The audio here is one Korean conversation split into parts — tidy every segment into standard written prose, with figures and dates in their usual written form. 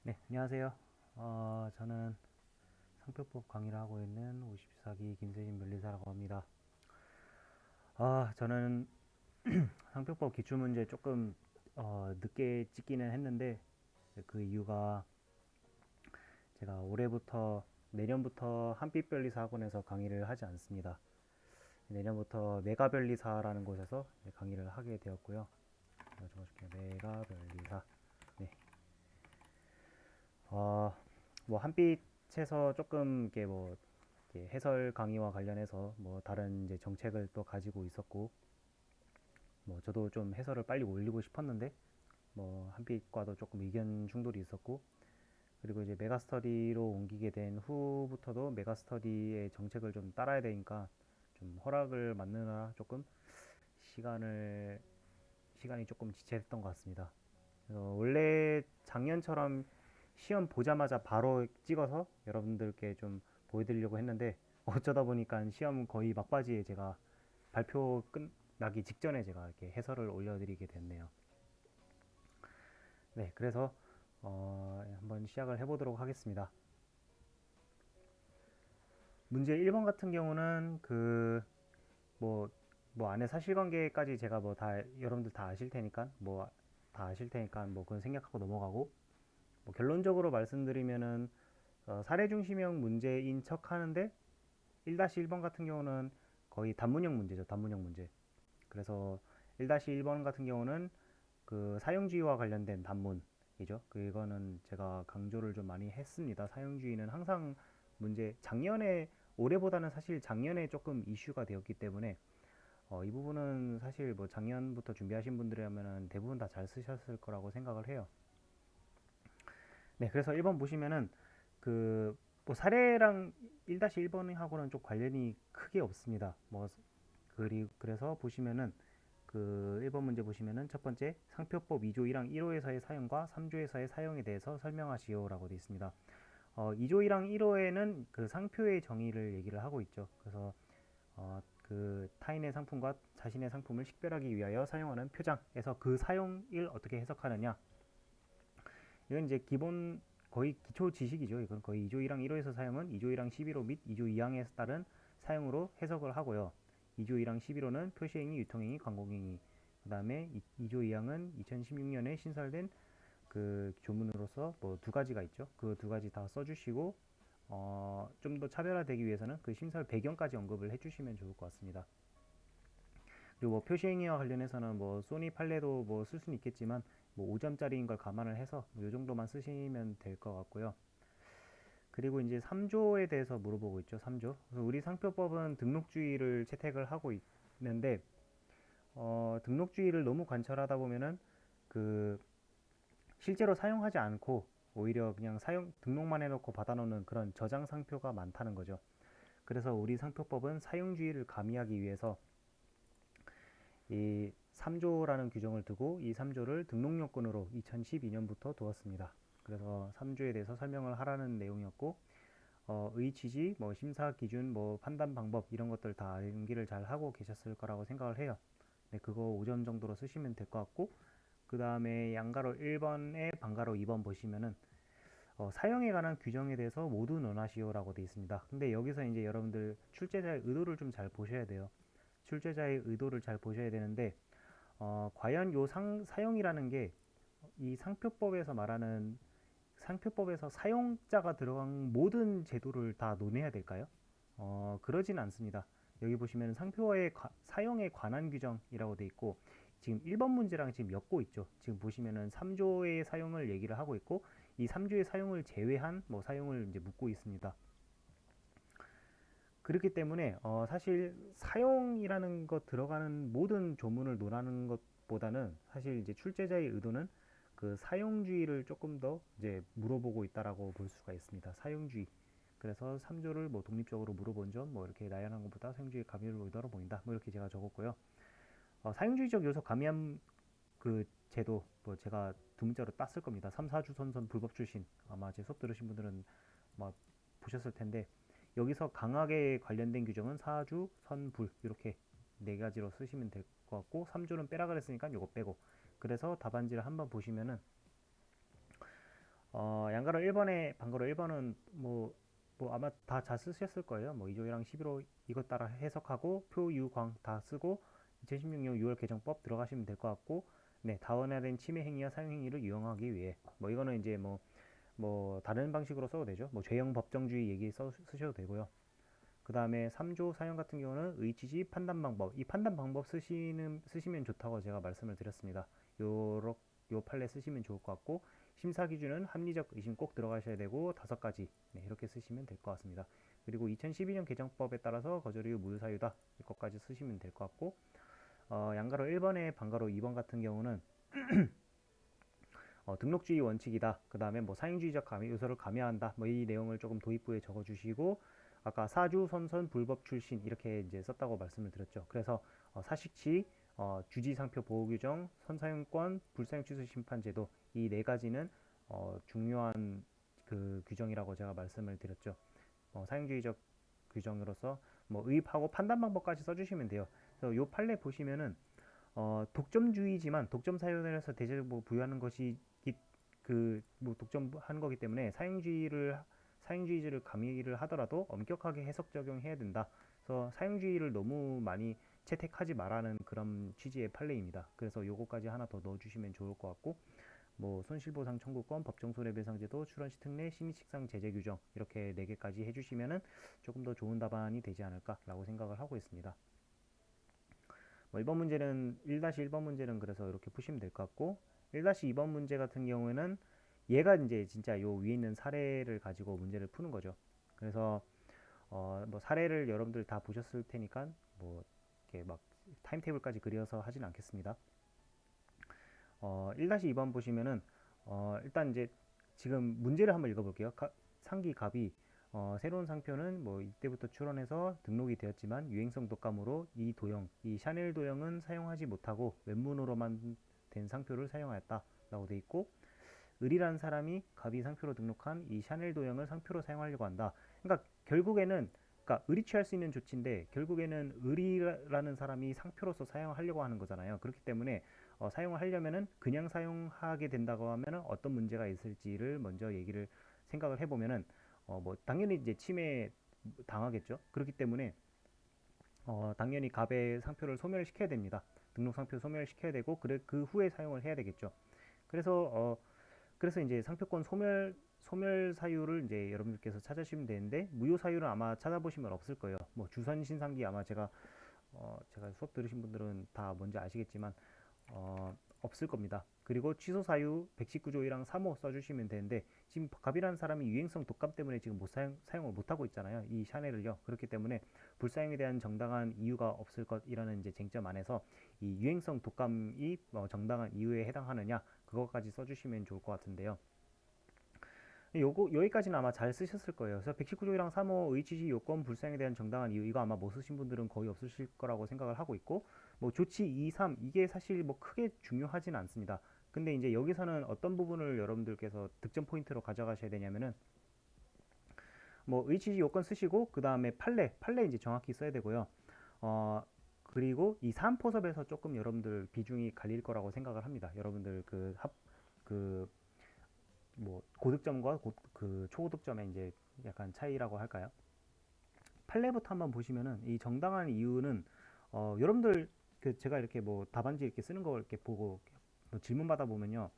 네, 안녕하세요. 저는 상표법 강의를 하고 있는 54기 김세진 변리사라고 합니다. 저는 상표법 기출문제 조금 늦게 찍기는 했는데 그 이유가 제가 올해부터 내년부터 한빛 변리사 학원에서 강의를 하지 않습니다. 내년부터 메가 변리사라는 곳에서 강의를 하게 되었고요. 적어줄게요. 메가 변리사. 네. 뭐 한빛에서 조금 이렇게 뭐 이렇게 해설 강의와 관련해서 뭐 다른 이제 정책을 또 가지고 있었고, 뭐 저도 좀 해설을 빨리 올리고 싶었는데 뭐 한빛과도 조금 의견 충돌이 있었고, 그리고 이제 메가스터디로 옮기게 된 후부터도 메가스터디의 정책을 좀 따라야 되니까 좀 허락을 받느라 조금 시간을 시간이 조금 지체했던 것 같습니다. 그래서 원래 작년처럼 시험 보자마자 바로 찍어서 여러분들께 좀 보여드리려고 했는데 어쩌다 보니까 시험 거의 막바지에 제가 발표 끝나기 직전에 제가 이렇게 해설을 올려드리게 됐네요. 네, 그래서 한번 시작을 해보도록 하겠습니다. 문제 1번 같은 경우는 뭐 안에 사실관계까지 제가 뭐 다 여러분들 다 아실 테니까 뭐 그건 생략하고 넘어가고, 뭐 결론적으로 말씀드리면은 사례 중심형 문제인 척 하는데 1-1번 같은 경우는 거의 단문형 문제죠. 단문형 문제. 그래서 1-1번 같은 경우는 그 사용주의와 관련된 단문이죠. 그거는 제가 강조를 좀 많이 했습니다. 사용주의는 항상 작년에, 올해보다는 사실 작년에 조금 이슈가 되었기 때문에 이 부분은 사실 뭐 작년부터 준비하신 분들이라면 대부분 다 잘 쓰셨을 거라고 생각을 해요. 네, 그래서 1번 보시면은 뭐 사례랑 1-1번하고는 좀 관련이 크게 없습니다. 그래서 보시면은 1번 문제 보시면은 첫 번째 상표법 2조 1항 1호에서의 사용과 3조에서의 사용에 대해서 설명하시오라고 되어 있습니다. 2조 1항 1호에는 그 상표의 정의를 얘기를 하고 있죠. 그래서 타인의 상품과 자신의 상품을 식별하기 위하여 사용하는 표장에서 그 사용을 어떻게 해석하느냐. 이건 이제 기본 거의 기초 지식이죠. 이건 거의 2조 1항 1호에서 사용은 2조 1항 11호 및 2조 2항에 따른 사용으로 해석을 하고요. 2조 1항 11호는 표시행위, 유통행위, 광고행위. 그 다음에 2조 2항은 2016년에 신설된 그 조문으로서 뭐 두 가지가 있죠. 그 두 가지 다 써주시고 좀 더 차별화되기 위해서는 그 신설 배경까지 언급을 해주시면 좋을 것 같습니다. 그리고 뭐 표시행위와 관련해서는 뭐 소니 판례도 뭐 쓸 수는 있겠지만 뭐 5점짜리인 걸 감안을 해서 이 정도만 쓰시면 될 것 같고요. 그리고 이제 3조에 대해서 물어보고 있죠. 3조. 우리 상표법은 등록주의를 채택을 하고 있는데 등록주의를 너무 관철하다 보면은 그 실제로 사용하지 않고 오히려 그냥 등록만 해놓고 받아놓는 그런 저장 상표가 많다는 거죠. 그래서 우리 상표법은 사용주의를 가미하기 위해서 이 3조라는 규정을 두고 이 3조를 등록요건으로 2012년부터 두었습니다. 그래서 3조에 대해서 설명을 하라는 내용이었고, 의 취지, 뭐 심사 기준, 뭐 판단 방법 이런 것들 다 암기를 잘 하고 계셨을 거라고 생각을 해요. 네, 그거 5점 정도로 쓰시면 될 것 같고, 그 다음에 양가로 1번에 반가로 2번 보시면은 사용에 관한 규정에 대해서 모두 논하시오라고 되어 있습니다. 근데 여기서 이제 여러분들 출제자의 의도를 좀 잘 보셔야 돼요. 출제자의 의도를 잘 보셔야 되는데 과연 요 사용이라는 게 이 상표법에서 말하는 상표법에서 사용자가 들어간 모든 제도를 다 논해야 될까요? 그러진 않습니다. 여기 보시면 상표의 사용에 관한 규정이라고 돼 있고 지금 1번 문제랑 지금 엮고 있죠. 지금 보시면은 3조의 사용을 얘기를 하고 있고 이 3조의 사용을 제외한 뭐 사용을 이제 묻고 있습니다. 그렇기 때문에 사실 사용이라는 것 들어가는 모든 조문을 논하는 것보다는 사실 이제 출제자의 의도는 그 사용주의를 조금 더 이제 물어보고 있다라고 볼 수가 있습니다. 사용주의. 그래서 3조를 뭐 독립적으로 물어본 점, 뭐 이렇게 나열한 것보다 사용주의 가미를 의도로 보인다. 뭐 이렇게 제가 적었고요. 사용주의적 요소 가미함 그 제도, 뭐 제가 두 문자로 땄을 겁니다. 3, 4주 선선 불법 출신. 아마 제 수업 들으신 분들은 뭐 보셨을 텐데, 여기서 강하게 관련된 규정은 사주, 선, 불 이렇게 네 가지로 쓰시면 될 것 같고, 3조는 빼라 그랬으니까 요거 빼고. 그래서 답안지를 한번 보시면은 양가로 1번에 방가로 1번은 뭐 아마 다 잘 쓰셨을 거예요. 뭐 2조랑 11호 이것 따라 해석하고 표, 유, 광 다 쓰고 2016년 6월 개정법 들어가시면 될 것 같고, 네, 다원화된 침해 행위와 사용 행위를 유형하기 위해, 뭐 이거는 이제 뭐 다른 방식으로 써도 되죠. 뭐 죄형 법정주의 얘기 쓰셔도 되고요. 그 다음에 3조 사용 같은 경우는 의치지 판단 방법, 이 판단 방법 쓰시면 좋다고 제가 말씀을 드렸습니다. 요 판례 쓰시면 좋을 것 같고, 심사 기준은 합리적 의심 꼭 들어가셔야 되고 5가지, 네, 이렇게 쓰시면 될 것 같습니다. 그리고 2012년 개정법에 따라서 거절 이유 무효사유다, 이것까지 쓰시면 될 것 같고, 양가로 1번에 방가로 2번 같은 경우는 등록주의 원칙이다. 그 다음에 뭐 사용주의적 요소를 가미한다. 뭐 이 내용을 조금 도입부에 적어주시고, 아까 사주, 선선, 불법 출신 이렇게 이제 썼다고 말씀을 드렸죠. 그래서 사식치, 주지상표 보호규정, 선사용권, 불사용 취소 심판제도, 이 네 가지는 중요한 그 규정이라고 제가 말씀을 드렸죠. 사용주의적 규정으로서 뭐 의입하고 판단 방법까지 써주시면 돼요. 그래서 요 판례 보시면은 독점주의지만 독점 사유에 서 대제를 뭐 부여하는 것이 뭐 독점하는 거기 때문에 사용주의를 가미를 하더라도 엄격하게 해석 적용해야 된다. 그래서 사용주의를 너무 많이 채택하지 말라는 그런 취지의 판례입니다. 그래서 요거까지 하나 더 넣어주시면 좋을 것 같고, 뭐 손실보상 청구권, 법정 손해배상제도, 출원시 특례, 심의칙상 제재 규정 이렇게 4개까지 해주시면은 조금 더 좋은 답안이 되지 않을까라고 생각을 하고 있습니다. 뭐 1번 문제는 1-1번 문제는 그래서 이렇게 푸시면 될 것 같고, 1-2번 문제 같은 경우에는 얘가 이제 진짜 요 위에 있는 사례를 가지고 문제를 푸는 거죠. 그래서 뭐 사례를 여러분들 다 보셨을 테니까 뭐 이렇게 막 타임테이블까지 그려서 하진 않겠습니다. 1-2번 보시면은 일단 이제 지금 문제를 한번 읽어볼게요. 상기 갑이 새로운 상표는 뭐 이때부터 출원해서 등록이 되었지만 유행성 독감으로 이 샤넬 도형은 사용하지 못하고 웹문으로만 된 상표를 사용하였다 라고 돼 있고, 을이라는 사람이 갑이 상표로 등록한 이 샤넬 도형을 상표로 사용하려고 한다. 그러니까 결국에는, 그러니까 을이 취할 수 있는 조치인데 결국에는 을이라는 사람이 상표로서 사용하려고 하는 거잖아요. 그렇기 때문에 사용을 하려면은 그냥 사용하게 된다고 하면은 어떤 문제가 있을지를 먼저 생각을 해보면은 뭐 당연히 이제 침해 당하겠죠. 그렇기 때문에 당연히 갑의 상표를 소멸시켜야 됩니다. 등록 상표 소멸시켜야 되고, 그 후에 사용을 해야 되겠죠. 그래서 이제 상표권 소멸 사유를 이제 여러분들께서 찾으시면 되는데, 무효 사유는 아마 찾아보시면 없을 거예요. 뭐 주선 신상기 아마 제가 수업 들으신 분들은 다 뭔지 아시겠지만 없을 겁니다. 그리고 취소 사유 119조 1항 3호 써주시면 되는데, 지금 갑이라는 사람이 유행성 독감 때문에 지금 사용을 못하고 있잖아요. 이 샤넬을요. 그렇기 때문에 불사용에 대한 정당한 이유가 없을 것이라는 이제 쟁점 안에서 이 유행성 독감이 정당한 이유에 해당하느냐, 그것까지 써주시면 좋을 것 같은데요. 여기까지는 아마 잘 쓰셨을 거예요. 그래서 119조랑 3호 의치시 요건 불사용에 대한 정당한 이유, 이거 아마 못 쓰신 분들은 거의 없으실 거라고 생각을 하고 있고, 뭐 조치 2, 3 이게 사실 뭐 크게 중요하진 않습니다. 근데 이제 여기서는 어떤 부분을 여러분들께서 득점 포인트로 가져가셔야 되냐면은, 뭐 의치시 요건 쓰시고 그 다음에 판례 이제 정확히 써야 되고요. 그리고 이 3포섭에서 조금 여러분들 비중이 갈릴 거라고 생각을 합니다. 여러분들 뭐 고득점과 그 초고득점의 이제 약간 차이라고 할까요? 판례부터 한번 보시면은 이 정당한 이유는 여러분들 제가 이렇게 뭐 답안지 이렇게 쓰는 거 이렇게 보고 뭐 질문 받아 보면요,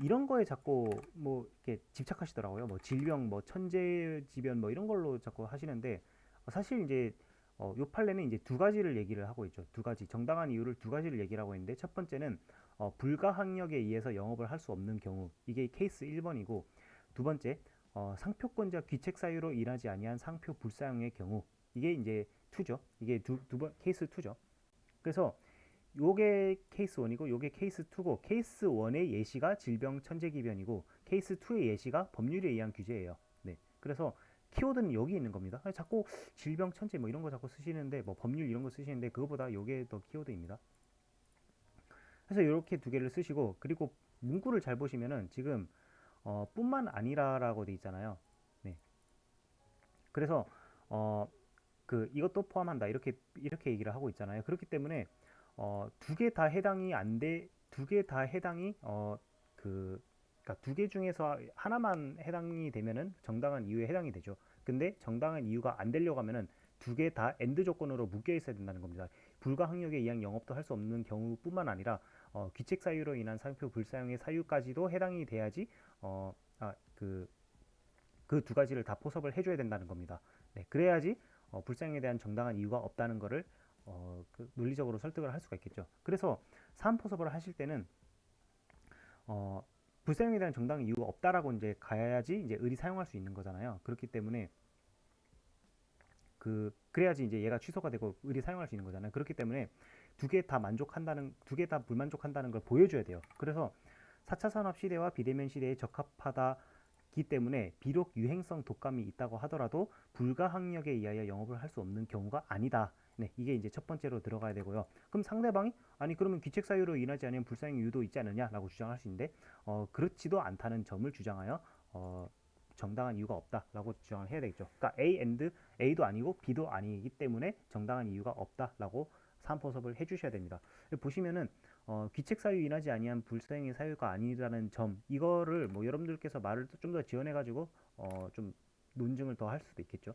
이런 거에 자꾸 뭐 이렇게 집착하시더라고요. 뭐 질병, 뭐 천재지변 뭐 이런 걸로 자꾸 하시는데, 사실 이제 요 판례는 이제 두 가지를 얘기를 하고 있죠. 두 가지 정당한 이유를 두 가지를 얘기를 하고 있는데, 첫 번째는 불가항력에 의해서 영업을 할 수 없는 경우, 이게 케이스 1번이고, 두 번째 상표권자 귀책 사유로 인하지 아니한 상표 불사용의 경우, 이게 이제 2죠. 이게 케이스 2죠. 그래서 요게 케이스 1이고 요게 케이스 2고 케이스 1의 예시가 질병 천재기변이고 케이스 2의 예시가 법률에 의한 규제예요. 네. 그래서 키워드는 여기 있는 겁니다. 자꾸 질병 천재 뭐 이런 거 자꾸 쓰시는데 뭐 법률 이런 거 쓰시는데 그거보다 요게 더 키워드입니다. 그래서 이렇게 두 개를 쓰시고 그리고 문구를 잘 보시면은 지금 뿐만 아니라라고 돼 있잖아요. 네. 그래서 이것도 포함한다 이렇게 얘기를 하고 있잖아요. 그렇기 때문에 두 개 다 해당이 안 돼, 두 개 다 해당이 그러니까 두 개 중에서 하나만 해당이 되면은 정당한 이유에 해당이 되죠. 근데 정당한 이유가 안 되려고 하면은 두 개 다 엔드 조건으로 묶여 있어야 된다는 겁니다. 불가항력에 의한 영업도 할 수 없는 경우뿐만 아니라 귀책 사유로 인한 상표 불사용의 사유까지도 해당이 돼야지 어, 아, 그 두 가지를 다 포섭을 해줘야 된다는 겁니다. 네, 그래야지 불사용에 대한 정당한 이유가 없다는 것을 논리적으로 설득을 할 수가 있겠죠. 그래서 사안 포섭을 하실 때는 어, 불사용에 대한 정당한 이유가 없다라고 이제 가야지 이제 을이 사용할 수 있는 거잖아요. 그렇기 때문에 그래야지 이제 얘가 취소가 되고 을이 사용할 수 있는 거잖아요. 그렇기 때문에 두 개 다 불만족한다는 걸 보여줘야 돼요. 그래서 4차 산업 시대와 비대면 시대에 적합하다기 때문에 비록 유행성 독감이 있다고 하더라도 불가항력에 의하여 영업을 할 수 없는 경우가 아니다. 네, 이게 이제 첫 번째로 들어가야 되고요. 그럼 상대방이 아니 그러면 귀책 사유로 인하지 않은 불사용 이유도 있지 않느냐라고 주장할 수 있는데 그렇지도 않다는 점을 주장하여 정당한 이유가 없다라고 주장을 해야 되겠죠. 그러니까 A도 아니고 B도 아니기 때문에 정당한 이유가 없다라고 사안포섭을 해주셔야 됩니다. 보시면은 귀책 사유 인하지 아니한 불사행의 사유가 아니라는 점 이거를 뭐 여러분들께서 말을 좀 더 지원해가지고 좀 논증을 더 할 수도 있겠죠.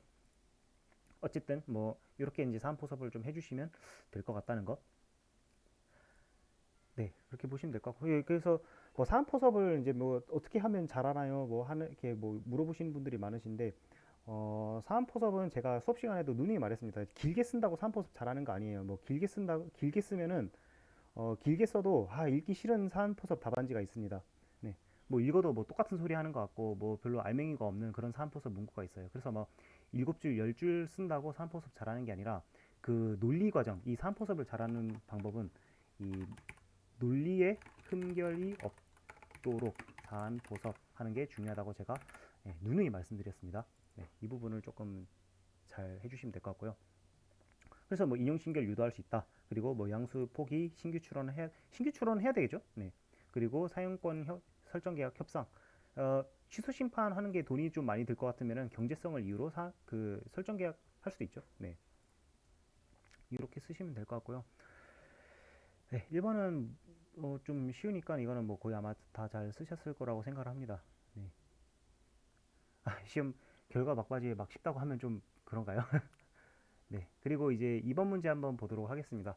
어쨌든 뭐 이렇게 이제 사안포섭을 좀 해주시면 될 것 같다는 거. 네, 그렇게 보시면 될 것 같고, 예, 그래서 뭐 사안포섭을 이제 뭐 어떻게 하면 잘하나요? 뭐 하는 이렇게 뭐 물어보시는 분들이 많으신데, 사안포섭은 제가 수업 시간에도 누누이 말했습니다. 길게 쓴다고 사안포섭 잘하는 거 아니에요. 뭐 길게 쓰면은 길게 써도 읽기 싫은 사안포섭 답안지가 있습니다. 네, 뭐 읽어도 뭐 똑같은 소리 하는 것 같고, 뭐 별로 알맹이가 없는 그런 사안포섭 문구가 있어요. 그래서 뭐 7줄, 10줄 쓴다고 사안포섭 잘하는 게 아니라 그 논리 과정, 이 사안포섭을 잘하는 방법은 이 논리에 흠결이 없도록 사안 포섭하는 게 중요하다고 제가 누누이 말씀드렸습니다. 네, 이 부분을 조금 잘 해주시면 될 것 같고요. 그래서 뭐 인용 신결 유도할 수 있다. 그리고 뭐 양수 포기 신규 출원은 해야 되겠죠. 네. 그리고 사용권 설정 계약 협상. 취소 심판하는 게 돈이 좀 많이 들 것 같으면은 경제성을 이유로 설정 계약 할 수도 있죠. 네. 이렇게 쓰시면 될 것 같고요. 네, 1번은 좀 쉬우니까 이거는 뭐 거의 아마 다 잘 쓰셨을 거라고 생각을 합니다. 네. 시험 결과 막바지에 막 쉽다고 하면 좀 그런가요? 네. 그리고 이제 2번 문제 한번 보도록 하겠습니다.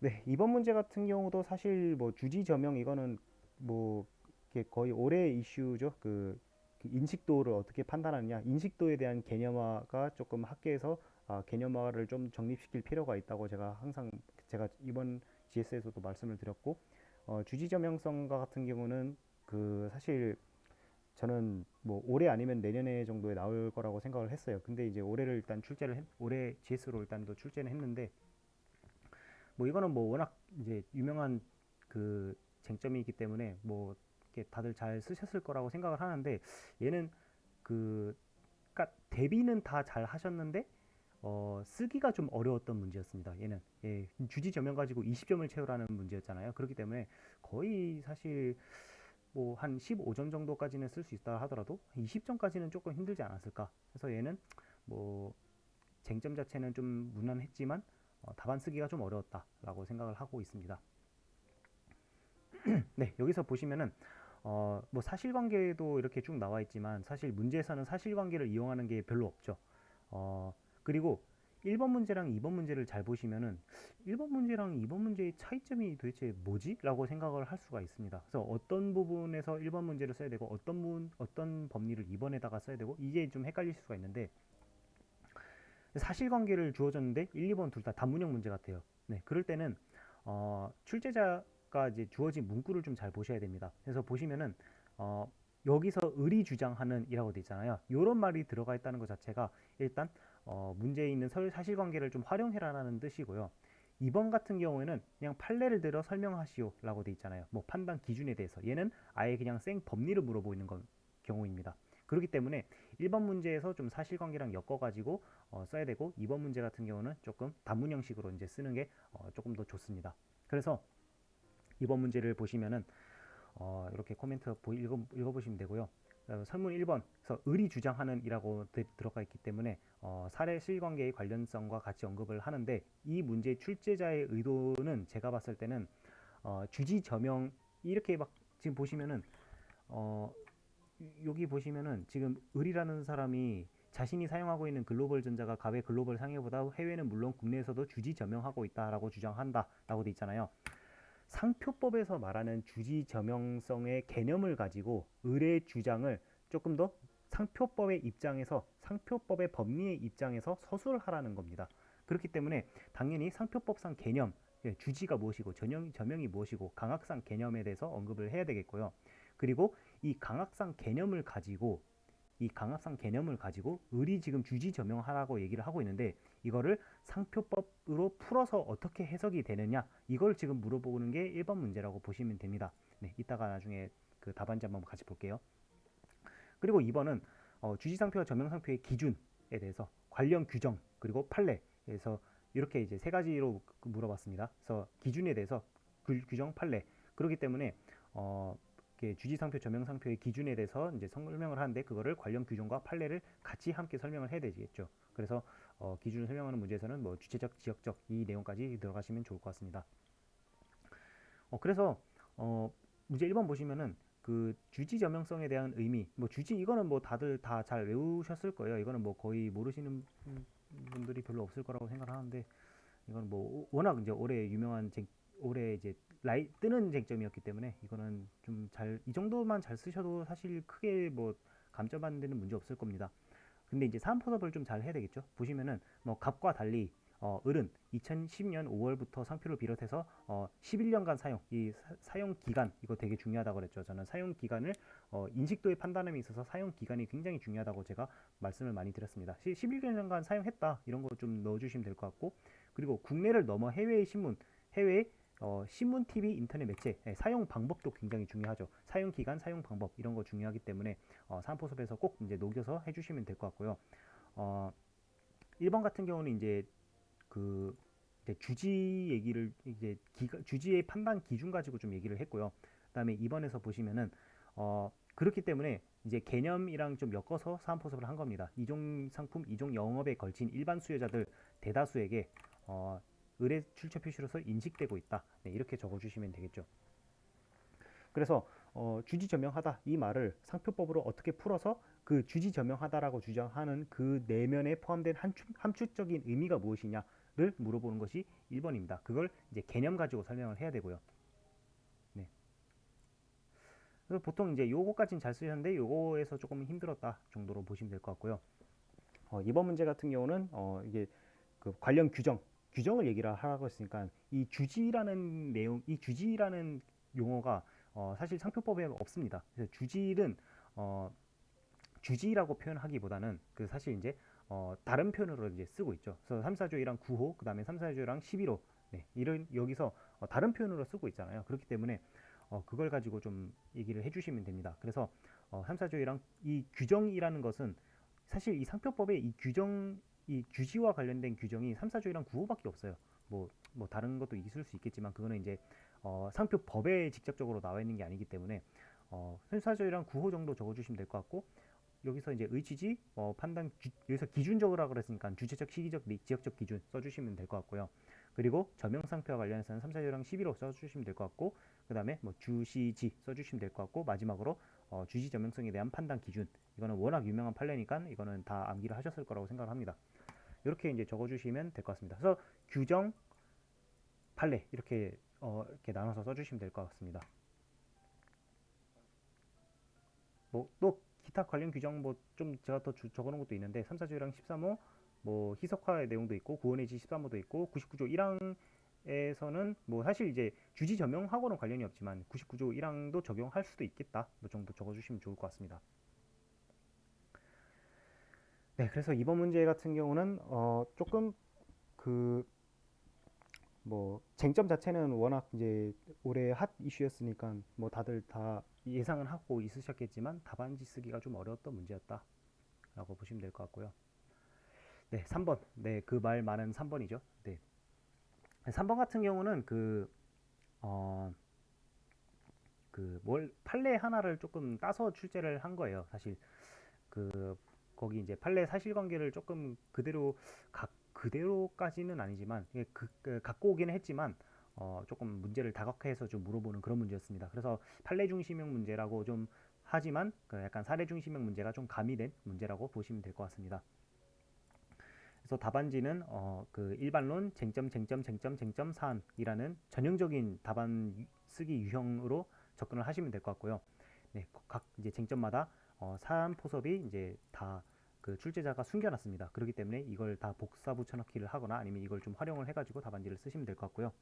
네, 2번 문제 같은 경우도 사실 뭐 주지 저명 이거는 뭐 이게 거의 올해 이슈죠. 그 인식도를 어떻게 판단하느냐. 인식도에 대한 개념화가 조금 학계에서 개념화를 좀 정립시킬 필요가 있다고 제가 이번 GS에서도 말씀을 드렸고 주지 저명성과 같은 경우는 사실 저는 뭐 올해 아니면 내년에 정도에 나올 거라고 생각을 했어요. 근데 이제 올해 GS로 일단 또 출제는 했는데 뭐 이거는 뭐 워낙 이제 유명한 쟁점이 있기 때문에 뭐 이렇게 다들 잘 쓰셨을 거라고 생각을 하는데 얘는 그러니까 대비는 다 잘 하셨는데 쓰기가 좀 어려웠던 문제였습니다. 얘는 주지 저면 가지고 20점을 채우라는 문제였잖아요. 그렇기 때문에 거의 사실 뭐 한 15점 정도까지는 쓸 수 있다 하더라도 20점까지는 조금 힘들지 않았을까. 그래서 얘는 뭐 쟁점 자체는 좀 무난했지만 답안 쓰기가 좀 어려웠다라고 생각을 하고 있습니다. 네, 여기서 보시면은 뭐 사실관계도 이렇게 쭉 나와 있지만 사실 문제에서는 사실관계를 이용하는 게 별로 없죠. 그리고 1번 문제랑 2번 문제를 잘 보시면은 1번 문제랑 2번 문제의 차이점이 도대체 뭐지? 라고 생각을 할 수가 있습니다. 그래서 어떤 부분에서 1번 문제를 써야 되고 어떤 법리를 2번에다가 써야 되고 이게 좀 헷갈릴 수가 있는데 사실관계를 주어졌는데 1, 2번 둘 다 단문형 문제 같아요. 네, 그럴 때는 출제자가 이제 주어진 문구를 좀 잘 보셔야 됩니다. 그래서 보시면은 여기서 을이 주장하는 이라고 돼 있잖아요. 이런 말이 들어가 있다는 것 자체가 일단 문제에 있는 사실관계를 좀 활용해라라는 뜻이고요. 2번 같은 경우에는 그냥 판례를 들어 설명하시오 라고 돼 있잖아요. 뭐 판단 기준에 대해서. 얘는 아예 그냥 생 법리를 물어보고 있는 경우입니다. 그렇기 때문에 1번 문제에서 좀 사실관계랑 엮어가지고 써야 되고, 2번 문제 같은 경우는 조금 단문 형식으로 이제 쓰는 게 조금 더 좋습니다. 그래서 2번 문제를 보시면은 이렇게 코멘트 읽어보시면 되고요. 설문 1번에서 의리 주장하는 이라고 들어가 있기 때문에 사례 실관계의 관련성과 같이 언급을 하는데, 이 문제 출제자의 의도는 제가 봤을 때는 주지 저명, 이렇게 막 지금 보시면은 어, 여기 보시면은 지금 의리라는 사람이 자신이 사용하고 있는 글로벌 전자가 가외 글로벌 상해보다 해외는 물론 국내에서도 주지 저명하고 있다라고 주장한다라고 돼 있잖아요. 상표법에서 말하는 주지 저명성의 개념을 가지고 의뢰 주장을 조금 더 상표법의 입장에서, 상표법의 법리의 입장에서 서술하라는 겁니다. 그렇기 때문에 당연히 상표법상 개념, 주지가 무엇이고 저명이 무엇이고 강학상 개념에 대해서 언급을 해야 되겠고요. 그리고 이 강압상 개념을 가지고 의리 지금 주지 저명하라고 얘기를 하고 있는데, 이거를 상표법으로 풀어서 어떻게 해석이 되느냐, 이걸 지금 물어보는 게 1번 문제라고 보시면 됩니다. 네, 이따가 나중에 그 답안지 한번 같이 볼게요. 그리고 2번은 주지상표와 저명상표의 기준에 대해서 관련 규정 그리고 판례에서 이렇게 이제 세 가지로 물어봤습니다. 그래서 기준에 대해서 규정 판례, 그렇기 때문에 주지상표, 저명상표의 기준에 대해서 이제 설명을 하는데, 그거를 관련 규정과 판례를 같이 함께 설명을 해야 되겠죠. 그래서 기준을 설명하는 문제에서는 뭐 주체적, 지역적 이 내용까지 들어가시면 좋을 것 같습니다. 그래서 문제 1번 보시면은 그 주지 저명성에 대한 의미, 뭐 주지 이거는 뭐 다들 다 잘 외우셨을 거예요. 이거는 뭐 거의 모르시는 분들이 별로 없을 거라고 생각하는데, 이건 뭐 워낙 이제 올해 이제 뜨는 쟁점이었기 때문에 이거는 좀 이 정도만 잘 쓰셔도 사실 크게 뭐 감점받는 데는 문제 없을 겁니다. 근데 이제 사안포섭을 좀 잘 해야 되겠죠. 보시면은 뭐 갑과 달리 을은 2010년 5월부터 상표를 비롯해서 11년간 사용 기간, 이거 되게 중요하다고 그랬죠. 저는 사용 기간을 인식도의 판단함에 있어서 사용 기간이 굉장히 중요하다고 제가 말씀을 많이 드렸습니다. 11년간 사용했다 이런 거 좀 넣어주시면 될 것 같고, 그리고 국내를 넘어 해외 신문, TV, 인터넷 매체 사용 방법도 굉장히 중요하죠. 사용 기간, 사용 방법 이런 거 중요하기 때문에 사안포섭에서 꼭 이제 녹여서 해주시면 될 것 같고요. 1번 같은 경우는 이제 그 이제 주지 얘기를 이제 주지의 판단 기준 가지고 좀 얘기를 했고요. 그다음에 2번에서 보시면은 그렇기 때문에 이제 개념이랑 좀 엮어서 사안포섭을 한 겁니다. 이종 상품, 이종 영업에 걸친 일반 수요자들 대다수에게 의뢰 출처 표시로서 인식되고 있다. 네, 이렇게 적어주시면 되겠죠. 그래서 주지저명하다 이 말을 상표법으로 어떻게 풀어서 그 주지저명하다라고 주장하는 그 내면에 포함된 함축적인 의미가 무엇이냐를 물어보는 것이 1번입니다. 그걸 이제 개념 가지고 설명을 해야 되고요. 네. 그래서 보통 이제 요거까지는 잘 쓰셨는데 요거에서 조금 힘들었다 정도로 보시면 될 것 같고요. 이번 문제 같은 경우는 이게 그 관련 규정을 얘기를 하라고 했으니까, 이 주지라는 용어가 사실 상표법에 없습니다. 그래서 주지라고 표현하기보다는 그 사실 이제 다른 표현으로 이제 쓰고 있죠. 그래서 3, 4조이랑 9호, 그 다음에 3, 4조이랑 11호, 네, 이런 여기서 다른 표현으로 쓰고 있잖아요. 그렇기 때문에 그걸 가지고 좀 얘기를 해주시면 됩니다. 그래서 3, 4조이랑 이 규정이라는 것은 사실 이 상표법에 이 주지와 관련된 규정이 3, 4조이랑 9호밖에 없어요. 뭐 다른 것도 있을 수 있겠지만 그거는 이제 상표법에 직접적으로 나와 있는 게 아니기 때문에 3, 4조이랑 9호 정도 적어주시면 될 것 같고, 여기서 이제 의치지 여기서 기준적으로 그랬으니까 주체적, 시기적, 지역적 기준 써주시면 될 것 같고요. 그리고 저명상표와 관련해서는 3, 4조랑 11호 써주시면 될 것 같고, 그 다음에 뭐 주시지 써주시면 될 것 같고, 마지막으로 주시 저명성에 대한 판단 기준, 이거는 워낙 유명한 판례니까 이거는 다 암기를 하셨을 거라고 생각을 합니다. 이렇게 이제 적어주시면 될 것 같습니다. 그래서 규정, 판례 이렇게 나눠서 써주시면 될 것 같습니다. 뭐 또 기타 관련 규정 뭐 좀 제가 더 적어놓은 것도 있는데, 3, 4조랑 13호 뭐 희석화의 내용도 있고, 구원의지 13호도 있고, 99조 1항에서는 뭐 사실 이제 주지 저명하고는 관련이 없지만 99조 1항도 적용할 수도 있겠다, 뭐 정도 적어주시면 좋을 것 같습니다. 네, 그래서 이번 문제 같은 경우는 조금 그 뭐 쟁점 자체는 워낙 이제 올해 핫 이슈였으니까 뭐 다들 다 예상은 하고 있으셨겠지만 답안지 쓰기가 좀 어려웠던 문제였다라고 보시면 될 것 같고요. 네, 3번. 네, 그 말 많은 3번이죠. 네. 3번 같은 경우는 어, 판례 하나를 조금 따서 출제를 한 거예요. 사실 그 거기 이제 판례 사실관계를 조금 그대로까지는 아니지만 갖고 오기는 했지만 조금 문제를 다각화해서 좀 물어보는 그런 문제였습니다. 그래서 판례 중심형 문제라고 좀 하지만 약간 사례 중심형 문제가 좀 가미된 문제라고 보시면 될 것 같습니다. 그래서 답안지는 그 일반론 쟁점 사안이라는 전형적인 답안 쓰기 유형으로 접근을 하시면 될 것 같고요. 네, 각 이제 쟁점마다 사안 포섭이 이제 다 그 출제자가 숨겨놨습니다. 그렇기 때문에 이걸 다 복사 붙여넣기를 하거나 아니면 이걸 좀 활용을 해가지고 답안지를 쓰시면 될 것 같고요.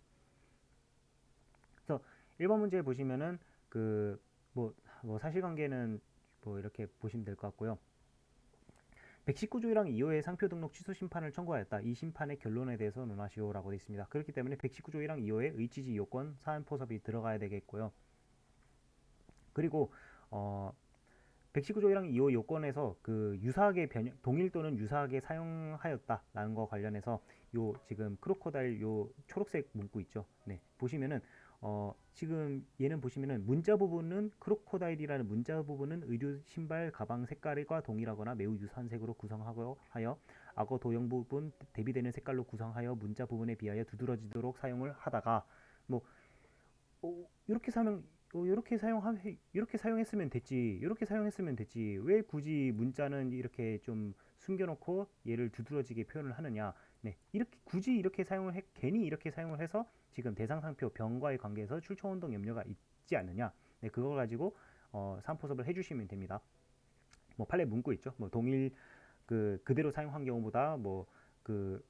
그래서 1번 문제 보시면은 그 뭐 사실관계는 뭐 이렇게 보시면 될 것 같고요. 119조 1항 2호의 상표 등록 취소 심판을 청구하였다. 이 심판의 결론에 대해서 논하시오라고 되어 있습니다. 그렇기 때문에 119조 1항 2호의 의치지 요건 사안 포섭이 들어가야 되겠고요. 그리고 119조 1항 2호 요건에서 그 유사하게 동일 또는 유사하게 사용하였다라는 거 관련해서 요 지금 크로코다일 요 초록색 문구 있죠. 네, 보시면은 지금 얘는 보시면은 문자 부분은 크로코다일이라는 문자 부분은 의류 신발 가방 색깔과 동일하거나 매우 유사한 색으로 구성하고 하여 악어 도형 부분 대비되는 색깔로 구성하여 문자 부분에 비하여 두드러지도록 사용을 하다가 뭐 이렇게 이렇게 사용했으면 됐지. 이렇게 사용했으면 됐지. 왜 굳이 문자는 이렇게 좀 숨겨놓고 얘를 두드러지게 표현을 하느냐. 네, 이렇게 굳이 괜히 이렇게 사용을 해서 지금 대상상표 병과의 관계에서 출처운동 염려가 있지 않느냐. 네, 그걸 가지고 사포섭을 해주시면 됩니다. 뭐 판례 문구 있죠. 뭐 동일 그대로 사용한 경우보다 그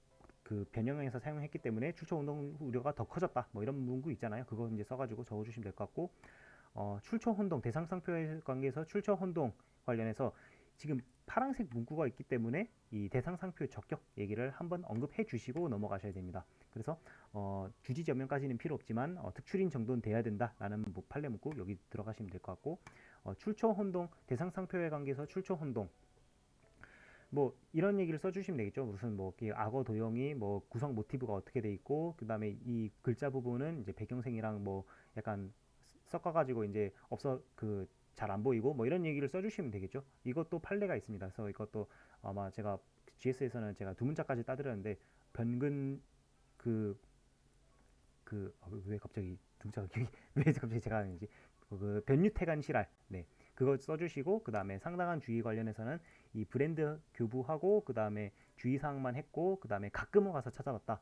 변형해서 사용했기 때문에 출처 운동 우려가 더 커졌다. 뭐 이런 문구 있잖아요. 그거 이제 써가지고 적어주시면 될 것 같고, 출처 혼동 대상상표의 관계에서 출처 혼동 관련해서 지금 파란색 문구가 있기 때문에 이 대상상표 적격 얘기를 한번 언급해 주시고 넘어가셔야 됩니다. 그래서 주지 전면까지는 필요 없지만 특출인 정도는 돼야 된다라는 뭐 판례 문구 여기 들어가시면 될 것 같고, 출처 혼동 대상상표의 관계에서 출처 혼동 뭐 이런 얘기를 써주시면 되겠죠. 무슨 뭐 악어 도형이 뭐 구성 모티브가 어떻게 돼 있고 그 다음에 이 글자 부분은 이제 배경색이랑 뭐 약간 섞어가지고 이제 없어 그 잘 안 보이고 뭐 이런 얘기를 써주시면 되겠죠. 이것도 판례가 있습니다. 그래서 이것도 아마 제가 GS에서는 제가 두 문자까지 따드렸는데 변근 왜 갑자기 두 문자가 기억이 왜 갑자기 제가 하는지 변유태간 실알 네 그거 써주시고 그 다음에 상당한 주의 관련해서는 이 브랜드 교부하고 그 다음에 주의사항만 했고 그 다음에 가끔은 가서 찾아봤다.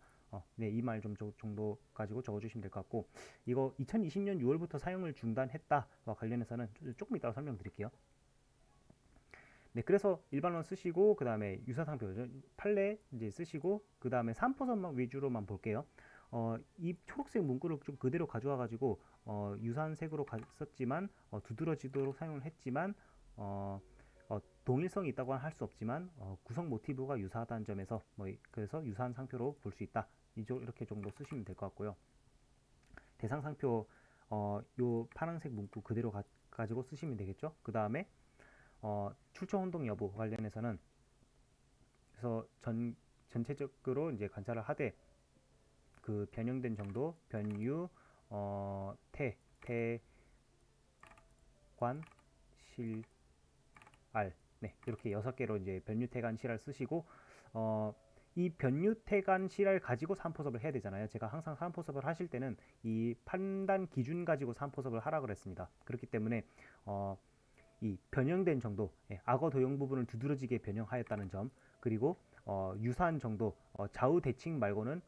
네, 이 말 좀 정도 가지고 적어주시면 될 것 같고 이거 2020년 6월부터 사용을 중단했다와 관련해서는 조금 이따가 설명드릴게요. 네, 그래서 일반론 쓰시고 그 다음에 유사상표 판례 이제 쓰시고 그 다음에 3포선만 위주로만 볼게요. 이 초록색 문구를 좀 그대로 가져와 가지고 유사한 색으로 썼지만 두드러지도록 사용을 했지만 동일성이 있다고는 할 수 없지만 구성 모티브가 유사하다는 점에서 그래서 유사한 상표로 볼 수 있다. 이렇게 정도 쓰시면 될 것 같고요. 대상 상표 요 파란색 문구 그대로 가지고 쓰시면 되겠죠. 그 다음에 출처 혼동 여부 관련해서는 그래서 전체적으로 이제 관찰을 하되 그 변형된 정도 변유 태관 실알 네 이렇게 6개로 이제 변유태관 실알 쓰시고 이 변유태관 실알 가지고 산포섭을 해야 되잖아요. 제가 항상 산포섭을 하실 때는 이 판단 기준 가지고 산포섭을 하라 그랬습니다. 그렇기 때문에 이 변형된 정도, 악어 도형 부분을 두드러지게 변형하였다는 점, 그리고 유사한 정도, 좌우 대칭 말고는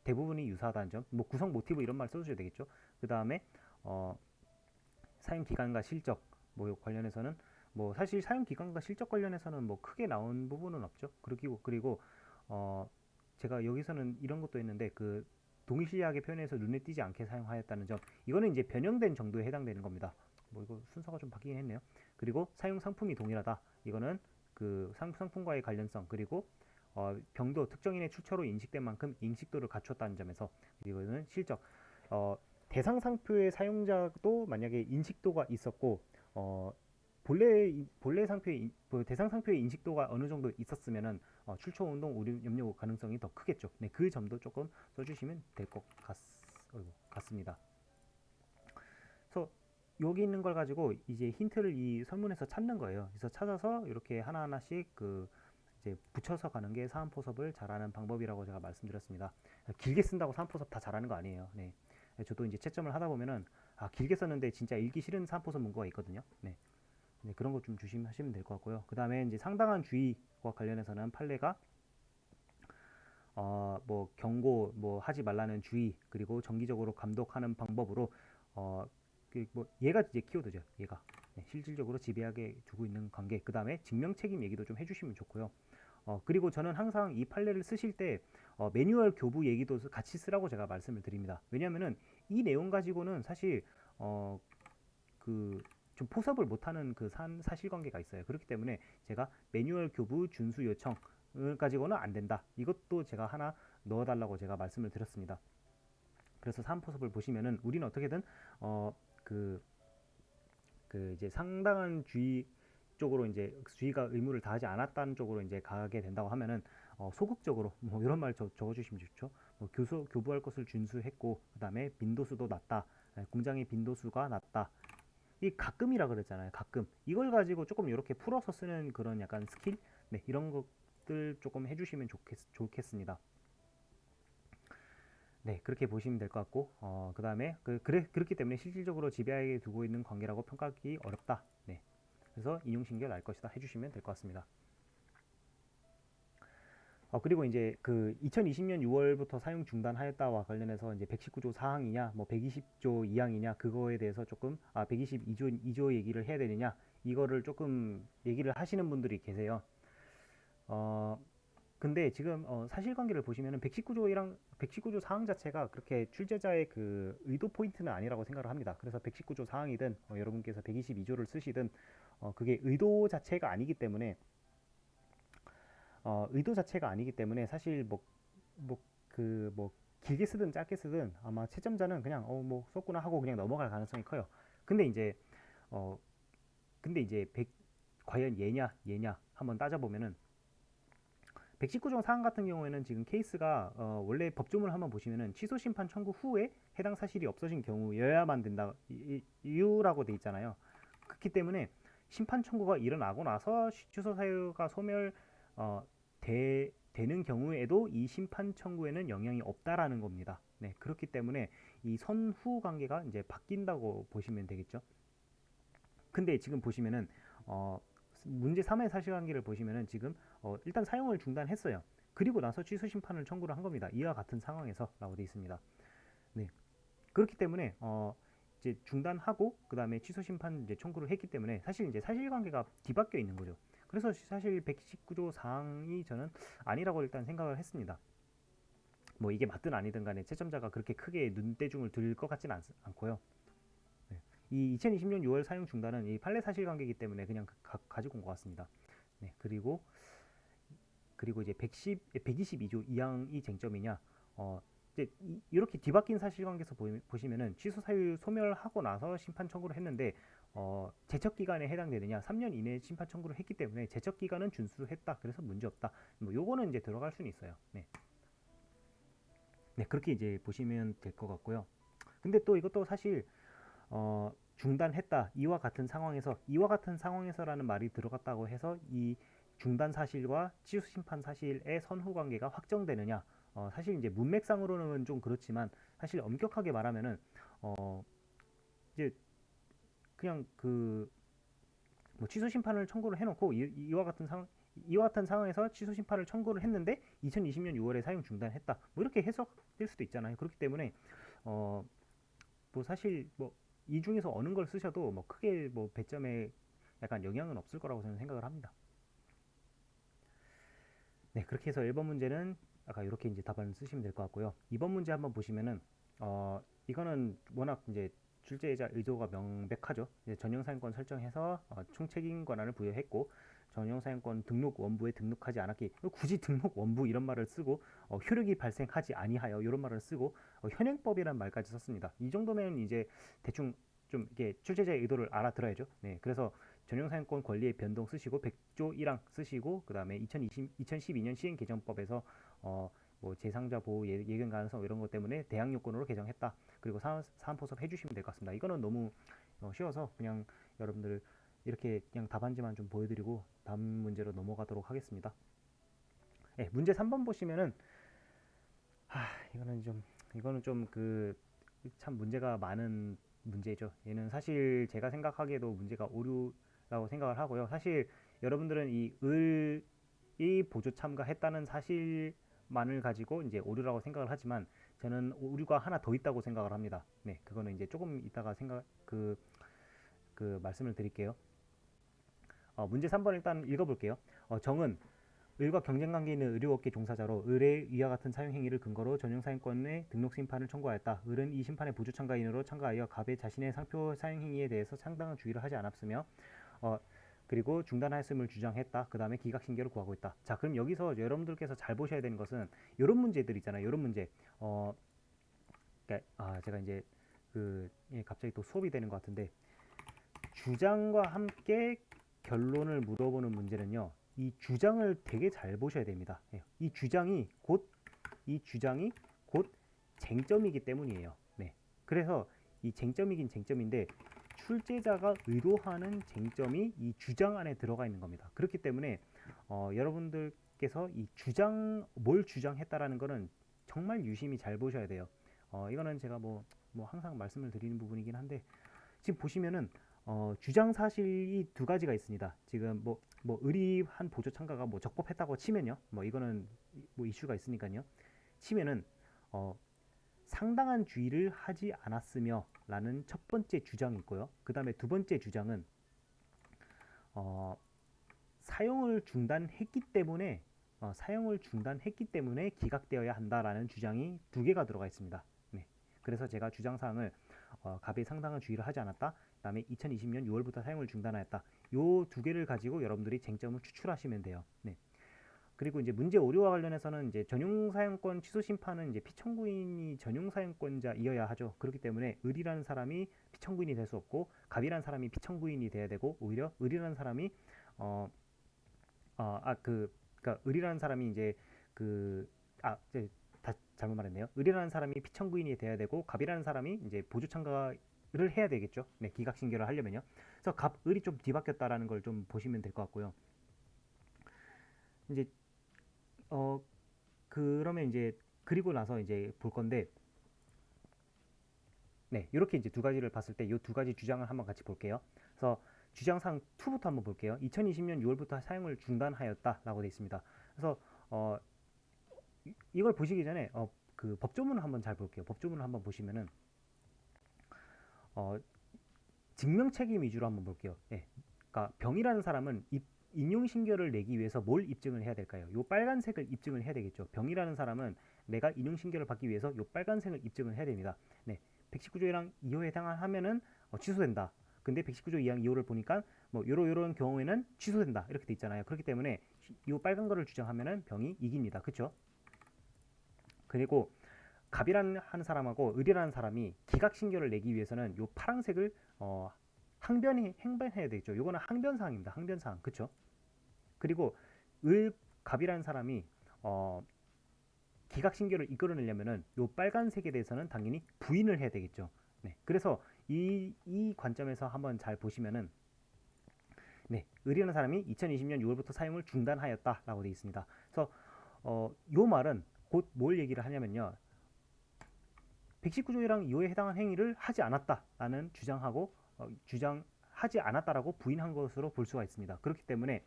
대부분이 유사하다는 점, 뭐 구성 모티브 이런 말 써주셔야 되겠죠. 그 다음에 사용 기간과 실적 뭐 관련해서는 뭐 사실 사용 기간과 실적 관련해서는 뭐 크게 나온 부분은 없죠. 그리고 제가 여기서는 이런 것도 했는데 그 동일시하게 표현해서 눈에 띄지 않게 사용하였다는 점, 이거는 이제 변형된 정도에 해당되는 겁니다. 뭐 이거 순서가 좀 바뀌긴 했네요. 그리고 사용 상품이 동일하다. 이거는 그 상품과의 관련성 그리고 병도 특정인의 출처로 인식된 만큼 인식도를 갖췄다는 점에서, 이거는 실적. 어, 대상 상표의 사용자도 만약에 인식도가 있었고, 어, 본래 상표의 대상 상표의 인식도가 어느 정도 있었으면은 출처 운동 오류 염려 가능성이 더 크겠죠. 네, 그 점도 조금 써주시면 될 것 같습니다. 그래서 여기 있는 걸 가지고 이제 힌트를 이 설문에서 찾는 거예요. 그래서 찾아서 이렇게 하나하나씩 이제 붙여서 가는 게 사안포섭을 잘하는 방법이라고 제가 말씀드렸습니다. 길게 쓴다고 사안포섭 다 잘하는 거 아니에요. 네. 저도 이제 채점을 하다 보면은 길게 썼는데 진짜 읽기 싫은 사안포섭 문구가 있거든요. 네. 네, 그런 거 좀 조심하시면 될 것 같고요. 그 다음에 이제 상당한 주의와 관련해서는 판례가 뭐 경고, 뭐 하지 말라는 주의, 그리고 정기적으로 감독하는 방법으로 뭐 얘가 이제 키워드죠. 얘가 네, 실질적으로 지배하게 두고 있는 관계. 그 다음에 증명 책임 얘기도 좀 해주시면 좋고요. 그리고 저는 항상 이 판례를 쓰실 때 매뉴얼 교부 얘기도 같이 쓰라고 제가 말씀을 드립니다. 왜냐하면은 이 내용 가지고는 사실 그 좀 포섭을 못하는 그 사실관계가 있어요. 그렇기 때문에 제가 매뉴얼 교부 준수 요청을 가지고는 안 된다. 이것도 제가 하나 넣어달라고 제가 말씀을 드렸습니다. 그래서 사안포섭을 보시면은 우리는 어떻게든 이제 상당한 주의 쪽으로 이제 주의가 의무를 다하지 않았다는 쪽으로 이제 가게 된다고 하면은 소극적으로 뭐 이런 말 적어주시면 좋죠. 뭐 교부할 것을 준수했고 그다음에 빈도수도 낮다. 공장의 빈도수가 낮다. 이 가끔이라 그랬잖아요. 가끔 이걸 가지고 조금 이렇게 풀어서 쓰는 그런 약간 스킬, 네, 이런 것들 조금 해주시면 좋겠습니다. 네, 그렇게 보시면 될 것 같고, 그 다음에 그렇기 때문에 실질적으로 지배하게 두고 있는 관계라고 평가하기 어렵다. 네, 그래서 인용신결 날 것이다 해주시면 될 것 같습니다. 그리고 이제 그 2020년 6월부터 사용 중단하였다와 관련해서 이제 119조 4항이냐, 뭐 120조 2항이냐, 그거에 대해서 조금, 122조 얘기를 해야 되느냐, 이거를 조금 얘기를 하시는 분들이 계세요. 근데 지금 사실관계를 보시면은 119조 4항 자체가 그렇게 출제자의 그 의도 포인트는 아니라고 생각을 합니다. 그래서 119조 4항이든 여러분께서 122조를 쓰시든 그게 의도 자체가 아니기 때문에 사실 뭐 길게 쓰든 짧게 쓰든 아마 채점자는 그냥 뭐 썼구나 하고 그냥 넘어갈 가능성이 커요. 근데 이제 어 과연 얘냐 한번 따져보면은 119조 사항 같은 경우에는 지금 케이스가 원래 법조문을 한번 보시면은 취소 심판 청구 후에 해당 사실이 없어진 경우여야만 된다 이유라고 돼 있잖아요. 그렇기 때문에 심판 청구가 일어나고 나서 취소 사유가 소멸 되는 경우에도 이 심판 청구에는 영향이 없다라는 겁니다. 네, 그렇기 때문에 이 선후 관계가 이제 바뀐다고 보시면 되겠죠. 근데 지금 보시면은 문제 3의 사실관계를 보시면은 지금 일단 사용을 중단했어요. 그리고 나서 취소 심판을 청구를 한 겁니다. 이와 같은 상황에서라고 되어 있습니다. 네, 그렇기 때문에 이제 중단하고 그 다음에 취소 심판 이제 청구를 했기 때문에 사실 이제 사실관계가 뒤바뀌어 있는 거죠. 그래서 사실 119조 사항이 저는 아니라고 일단 생각을 했습니다. 뭐 이게 맞든 아니든 간에 채점자가 그렇게 크게 눈대중을 들 것 같지는 않고요. 네. 이 2020년 6월 사용 중단은 이 판례 사실관계이기 때문에 그냥 가지고 온 것 같습니다. 네, 그리고 이제 122조 2항이 쟁점이냐, 이제 이렇게 뒤바뀐 사실관계에서 보시면은 취소 사유 소멸하고 나서 심판 청구를 했는데 제척 기간에 해당되느냐, 3년 이내에 심판 청구를 했기 때문에 제척 기간은 준수했다. 그래서 문제 없다. 뭐 요거는 이제 들어갈 수는 있어요. 네. 네, 그렇게 이제 보시면 될 것 같고요. 근데 또 이것도 사실 중단했다. 이와 같은 상황에서라는 말이 들어갔다고 해서 이 중단 사실과 취소 심판 사실의 선후 관계가 확정되느냐? 사실 이제 문맥상으로는 좀 그렇지만 사실 엄격하게 말하면은 이제 그냥 뭐 취소 심판을 청구를 해놓고 이와 같은 상황에서 취소 심판을 청구를 했는데 2020년 6월에 사용 중단했다. 뭐 이렇게 해석될 수도 있잖아요. 그렇기 때문에 뭐 사실 뭐 이 중에서 어느 걸 쓰셔도 뭐 크게 뭐 배점에 약간 영향은 없을 거라고 저는 생각을 합니다. 네, 그렇게 해서 1번 문제는 아까 이렇게 이제 답안을 쓰시면 될 것 같고요. 2번 문제 한번 보시면은 이거는 워낙 이제 출제자 의도가 명백하죠. 전용 사용권 설정해서 총책임 권한을 부여했고 전용사용권 등록 원부에 등록하지 않았기, 굳이 등록 원부 이런 말을 쓰고 효력이 발생하지 아니하여 이런 말을 쓰고 현행법이란 말까지 썼습니다. 이 정도면 이제 대충 좀 이게 출제자의 의도를 알아들어야죠. 네, 그래서 전용사용권 권리의 변동 쓰시고 100조 1항 쓰시고 그 다음에 2012년 시행개정법에서 뭐 제3자 보호 예견 가능성 이런 것 때문에 대항 요건으로 개정했다. 그리고 사안포섭 해주시면 될 것 같습니다. 이거는 너무 쉬워서 그냥 여러분들 이렇게 그냥 답안지만 좀 보여드리고 다음 문제로 넘어가도록 하겠습니다. 네, 문제 3번 보시면은 이거는 좀 그 참 문제가 많은 문제죠. 얘는 사실 제가 생각하기에도 문제가 오류라고 생각을 하고요. 사실 여러분들은 이 을이 보조 참가했다는 사실만을 가지고 이제 오류라고 생각을 하지만 저는 오류가 하나 더 있다고 생각을 합니다. 네, 그거는 이제 조금 이따가 말씀을 드릴게요. 문제 3번 일단 읽어볼게요. 정은 을과 경쟁관계 있는 의료업계 종사자로 을의 위와 같은 사용행위를 근거로 전용사용권의 등록 심판을 청구하였다. 을은 이 심판의 보조 참가인으로 참가하여 갑의 자신의 상표 사용행위에 대해서 상당한 주의를 하지 않았으며 그리고 중단하였음을 주장했다. 그 다음에 기각신결을 구하고 있다. 자, 그럼 여기서 여러분들께서 잘 보셔야 되는 것은 이런 문제들 있잖아요. 이런 문제. 제가 이제 갑자기 또 수업이 되는 것 같은데 주장과 함께 결론을 물어보는 문제는요. 이 주장을 되게 잘 보셔야 됩니다. 이 주장이 곧 쟁점이기 때문이에요. 네. 그래서 이 쟁점이긴 쟁점인데 출제자가 의도하는 쟁점이 이 주장 안에 들어가 있는 겁니다. 그렇기 때문에 여러분들께서 이 뭘 주장했다라는 거는 정말 유심히 잘 보셔야 돼요. 이거는 제가 뭐 항상 말씀을 드리는 부분이긴 한데 지금 보시면은 주장 사실이 두 가지가 있습니다. 지금 을이 한 보조 참가가 적법했다고 치면요. 이거는 이슈가 있으니까요. 치면은 상당한 주의를 하지 않았으며 라는 첫 번째 주장이 있고요. 그 다음에 두 번째 주장은 사용을 중단했기 때문에 기각되어야 한다라는 주장이 두 개가 들어가 있습니다. 네. 그래서 제가 주장사항을 갑에 상당한 주의를 하지 않았다. 그 다음에 2020년 6월부터 사용을 중단하였다. 요 두 개를 가지고 여러분들이 쟁점을 추출하시면 돼요. 네. 그리고 이제 문제 오류와 관련해서는 이제 전용사용권 취소 심판은 이제 피청구인이 전용사용권자이어야 하죠. 그렇기 때문에 을이라는 사람이 피청구인이 될 수 없고 갑이라는 사람이 피청구인이 돼야 되고 오히려 을이라는 사람이 그러니까 을이라는 사람이 이제 이제 다 잘못 말했네요. 을이라는 사람이 피청구인이 돼야 되고 갑이라는 사람이 이제 보조 참가를 해야 되겠죠. 네, 기각신결을 하려면요. 그래서 갑, 을이 좀 뒤바뀌었다라는 걸 좀 보시면 될 것 같고요. 이제 그러면 이제 그리고 나서 이제 볼 건데 네, 이렇게 이제 두 가지를 봤을 때 이 두 가지 주장을 한번 같이 볼게요. 그래서 주장사항 2부터 한번 볼게요. 2020년 6월부터 사용을 중단하였다라고 되어 있습니다. 그래서 이걸 보시기 전에 그 법조문을 한번 잘 볼게요. 법조문을 한번 보시면은 증명 책임 위주로 한번 볼게요. 예. 그러니까 병이라는 사람은 인용신결을 내기 위해서 뭘 입증을 해야 될까요? 요 빨간색을 입증을 해야 되겠죠. 병이라는 사람은 내가 인용신결을 받기 위해서 요 빨간색을 입증을 해야 됩니다. 네. 119조 1항 2호에 해당하면은 취소된다. 근데 119조 2항 2호를 보니까 요런 경우에는 취소된다. 이렇게 돼 있잖아요. 그렇기 때문에 요 빨간 거를 주장하면은 병이 이깁니다. 그쵸? 그리고 갑이라는 사람하고 을이라는 사람이 기각신결을 내기 위해서는 요 파란색을 행변해야 되겠죠. 요거는 항변사항입니다. 항변사항. 그쵸? 그리고 갑이라는 사람이 기각신결을 이끌어내려면은 요 빨간색에 대해서는 당연히 부인을 해야 되겠죠. 네. 그래서 이 관점에서 한번 잘 보시면은 네, 을이라는 사람이 2020년 6월부터 사용을 중단하였다라고 되어 있습니다. 그래서 요 말은 곧 뭘 얘기를 하냐면요. 119조 1항 2호에 해당한 행위를 하지 않았다라는 주장하고 주장하지 않았다라고 부인한 것으로 볼 수가 있습니다. 그렇기 때문에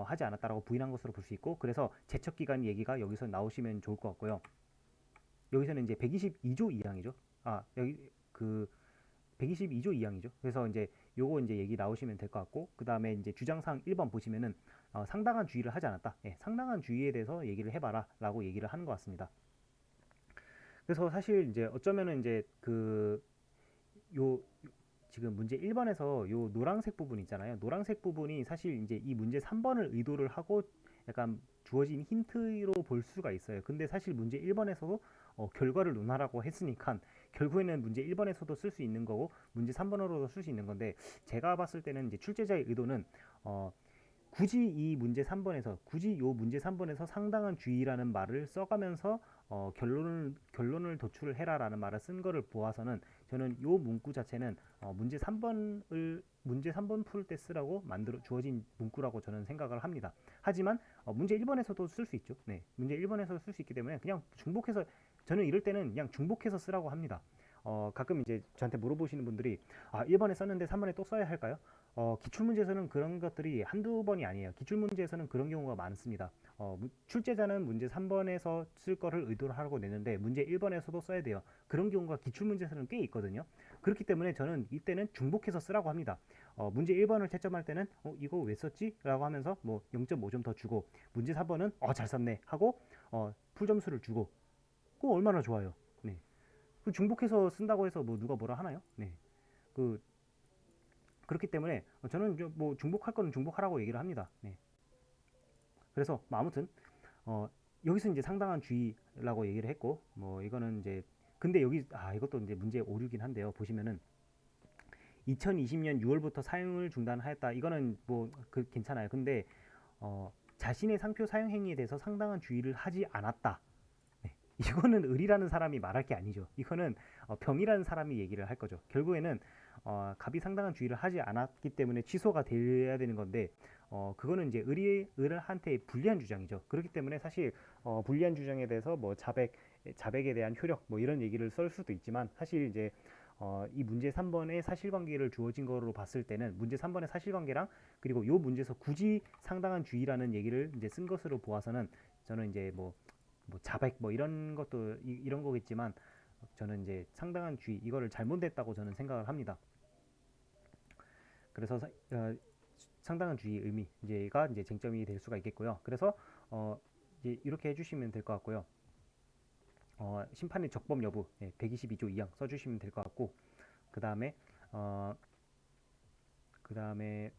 하지 않았다라고 부인한 것으로 볼 수 있고 그래서 제척기간 얘기가 여기서 나오시면 좋을 것 같고요. 여기서는 이제 122조 2항이죠. 여기 122조 2항이죠. 그래서 이제 요거 이제 얘기 나오시면 될 것 같고 그 다음에 이제 주장사항 1번 보시면은 상당한 주의를 하지 않았다. 예, 상당한 주의에 대해서 얘기를 해봐라라고 얘기를 하는 것 같습니다. 그래서 사실 이제 어쩌면은 이제 지금 문제 1번에서 요 노란색 부분 있잖아요. 노란색 부분이 사실 이제 이 문제 3번을 의도를 하고 약간 주어진 힌트로 볼 수가 있어요. 근데 사실 문제 1번에서도 결과를 논하라고 했으니까 결국에는 문제 1번에서도 쓸 수 있는 거고 문제 3번으로도 쓸 수 있는 건데, 제가 봤을 때는 이제 출제자의 의도는 굳이 이 문제 3번에서 굳이 요 문제 3번에서 상당한 주의라는 말을 써가면서 결론을 도출을 해라라는 말을 쓴 거를 보아서는 저는 요 문구 자체는 문제 3번 풀 때 쓰라고 만들어 주어진 문구라고 저는 생각을 합니다. 하지만 문제 1번에서도 쓸 수 있죠. 네, 문제 1번에서 쓸 수 있기 때문에 그냥 중복해서, 저는 이럴 때는 그냥 중복해서 쓰라고 합니다. 가끔 이제 저한테 물어보시는 분들이 1번에 썼는데 3번에 또 써야 할까요? 기출문제에서는 그런 것들이 한두 번이 아니에요. 기출문제에서는 그런 경우가 많습니다. 출제자는 문제 3번에서 쓸 거를 의도를 하고 내는데 문제 1번에서도 써야 돼요. 그런 경우가 기출문제에서는 꽤 있거든요. 그렇기 때문에 저는 이때는 중복해서 쓰라고 합니다. 문제 1번을 채점할 때는 이거 왜 썼지? 라고 하면서 뭐 0.5점 더 주고, 문제 4번은 잘 썼네 하고 풀점수를 주고, 그거 얼마나 좋아요. 네. 그 중복해서 쓴다고 해서 뭐 누가 뭐라 하나요? 네. 그렇기 때문에 저는 뭐 중복할 거는 중복하라고 얘기를 합니다. 네. 그래서 뭐 아무튼 여기서 이제 상당한 주의라고 얘기를 했고, 뭐 이거는 이제, 근데 여기 이것도 이제 문제 오류긴 한데요. 보시면은 2020년 6월부터 사용을 중단하였다. 이거는 뭐 괜찮아요. 근데 자신의 상표 사용 행위에 대해서 상당한 주의를 하지 않았다. 네. 이거는 을이라는 사람이 말할 게 아니죠. 이거는 병이라는 사람이 얘기를 할 거죠. 결국에는 갑이 상당한 주의를 하지 않았기 때문에 취소가 돼야 되는 건데, 그거는 이제 을한테 불리한 주장이죠. 그렇기 때문에 사실 불리한 주장에 대해서 뭐 자백에 대한 효력 뭐 이런 얘기를 쓸 수도 있지만, 사실 이제 이 문제 3번의 사실관계를 주어진 거로 봤을 때는 문제 3번의 사실관계랑 그리고 요 문제에서 굳이 상당한 주의라는 얘기를 이제 쓴 것으로 보아서는, 저는 이제 뭐 자백 뭐 이런 것도 이런 거겠지만, 저는 이제 상당한 주의 이거를 잘못했다고 저는 생각을 합니다. 그래서 상당한 주의 의미가 이제 쟁점이 될 수가 있겠고요. 그래서 이제 이렇게 해주시면 될 것 같고요. 심판의 적법 여부 122조 2항 써주시면 될 것 같고, 그 다음에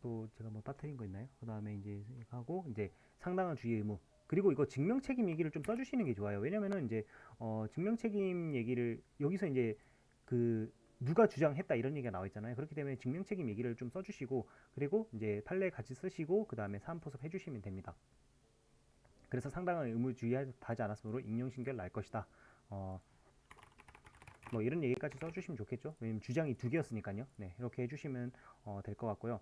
또 제가 뭐 빠뜨린 거 있나요? 그 다음에 이제 하고 이제 상당한 주의 의무, 그리고 이거 증명 책임 얘기를 좀 써주시는 게 좋아요. 왜냐면은 이제 증명 책임 얘기를 여기서 이제 누가 주장했다 이런 얘기가 나와 있잖아요. 그렇기 때문에 증명 책임 얘기를 좀 써주시고, 그리고 이제 판례 같이 쓰시고 그 다음에 사안포섭 해주시면 됩니다. 그래서 상당한 의무 주의하지 않았으므로 익명신결 날 것이다. 뭐 이런 얘기까지 써주시면 좋겠죠. 왜냐면 주장이 두 개였으니까요. 네, 이렇게 해주시면 될 것 같고요.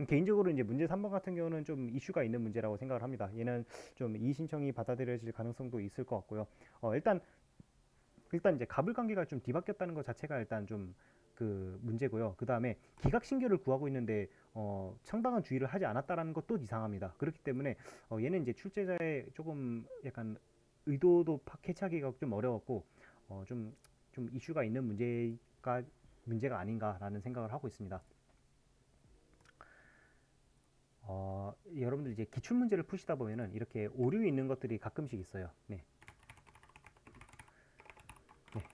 개인적으로 이제 문제 3번 같은 경우는 좀 이슈가 있는 문제라고 생각을 합니다. 얘는 좀 이의 신청이 받아들여질 가능성도 있을 것 같고요. 일단 이제 갑을 관계가 좀 뒤바뀌었다는 것 자체가 일단 좀 문제고요. 그 다음에 기각 신결을 구하고 있는데 상당한 주의를 하지 않았다라는 것도 이상합니다. 그렇기 때문에 얘는 이제 출제자의 조금 약간 의도도 캐치하기가 좀 어려웠고 좀 이슈가 있는 문제가 아닌가라는 생각을 하고 있습니다. 여러분들 이제 기출 문제를 푸시다 보면은 이렇게 오류 있는 것들이 가끔씩 있어요. 네.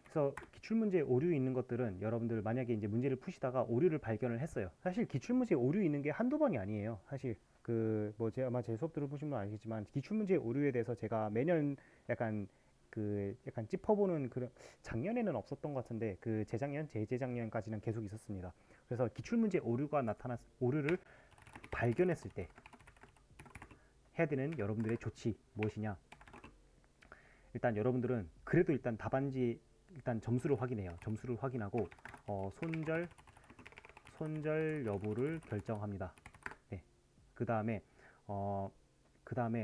그래서 기출문제에 오류 있는 것들은 여러분들 만약에 이제 문제를 푸시다가 오류를 발견을 했어요. 사실 기출문제에 오류 있는 게 한두 번이 아니에요. 사실 아마 제 수업 들어보시면 아시겠지만 기출문제 오류에 대해서 제가 매년 약간 짚어보는 그런, 작년에는 없었던 것 같은데 재작년까지는 계속 있었습니다. 그래서 기출문제 오류를 발견했을 때 해야 되는 여러분들의 조치 무엇이냐? 일단 여러분들은 그래도 일단 답안지 점수를 확인해요. 점수를 확인하고 손절 여부를 결정합니다. 네. 그 다음에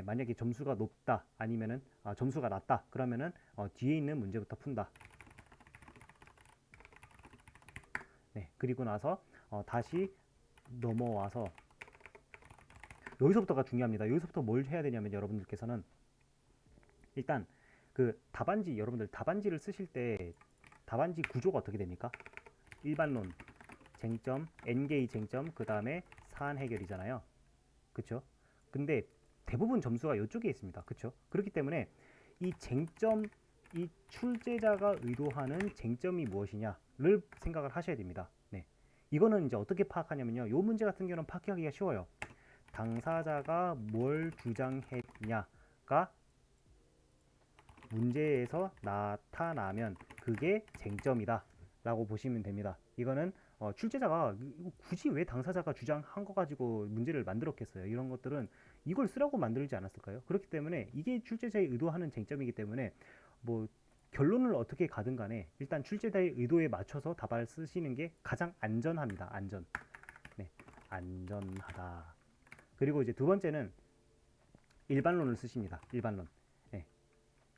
만약에 점수가 높다 아니면은 점수가 낮다 그러면은 뒤에 있는 문제부터 푼다. 네. 그리고 나서 다시 넘어와서 여기서부터가 중요합니다. 여기서부터 뭘 해야 되냐면 여러분들께서는 일단 여러분들 답안지를 쓰실 때 답안지 구조가 어떻게 됩니까? 일반론, 쟁점, N개의 쟁점, 그 다음에 사안 해결이잖아요. 그쵸? 근데 대부분 점수가 이쪽에 있습니다. 그쵸? 그렇기 때문에 이 출제자가 의도하는 쟁점이 무엇이냐를 생각을 하셔야 됩니다. 네. 이거는 이제 어떻게 파악하냐면요. 요 문제 같은 경우는 파악하기가 쉬워요. 당사자가 뭘 주장했냐가 문제에서 나타나면 그게 쟁점이다 라고 보시면 됩니다. 이거는 출제자가 굳이 왜 당사자가 주장한 거 가지고 문제를 만들었겠어요. 이런 것들은 이걸 쓰라고 만들지 않았을까요? 그렇기 때문에 이게 출제자의 의도하는 쟁점이기 때문에 뭐 결론을 어떻게 가든 간에 일단 출제자의 의도에 맞춰서 답안을 쓰시는 게 가장 안전합니다. 안전. 네, 안전하다. 그리고 이제 두 번째는 일반론을 쓰십니다. 일반론. 네,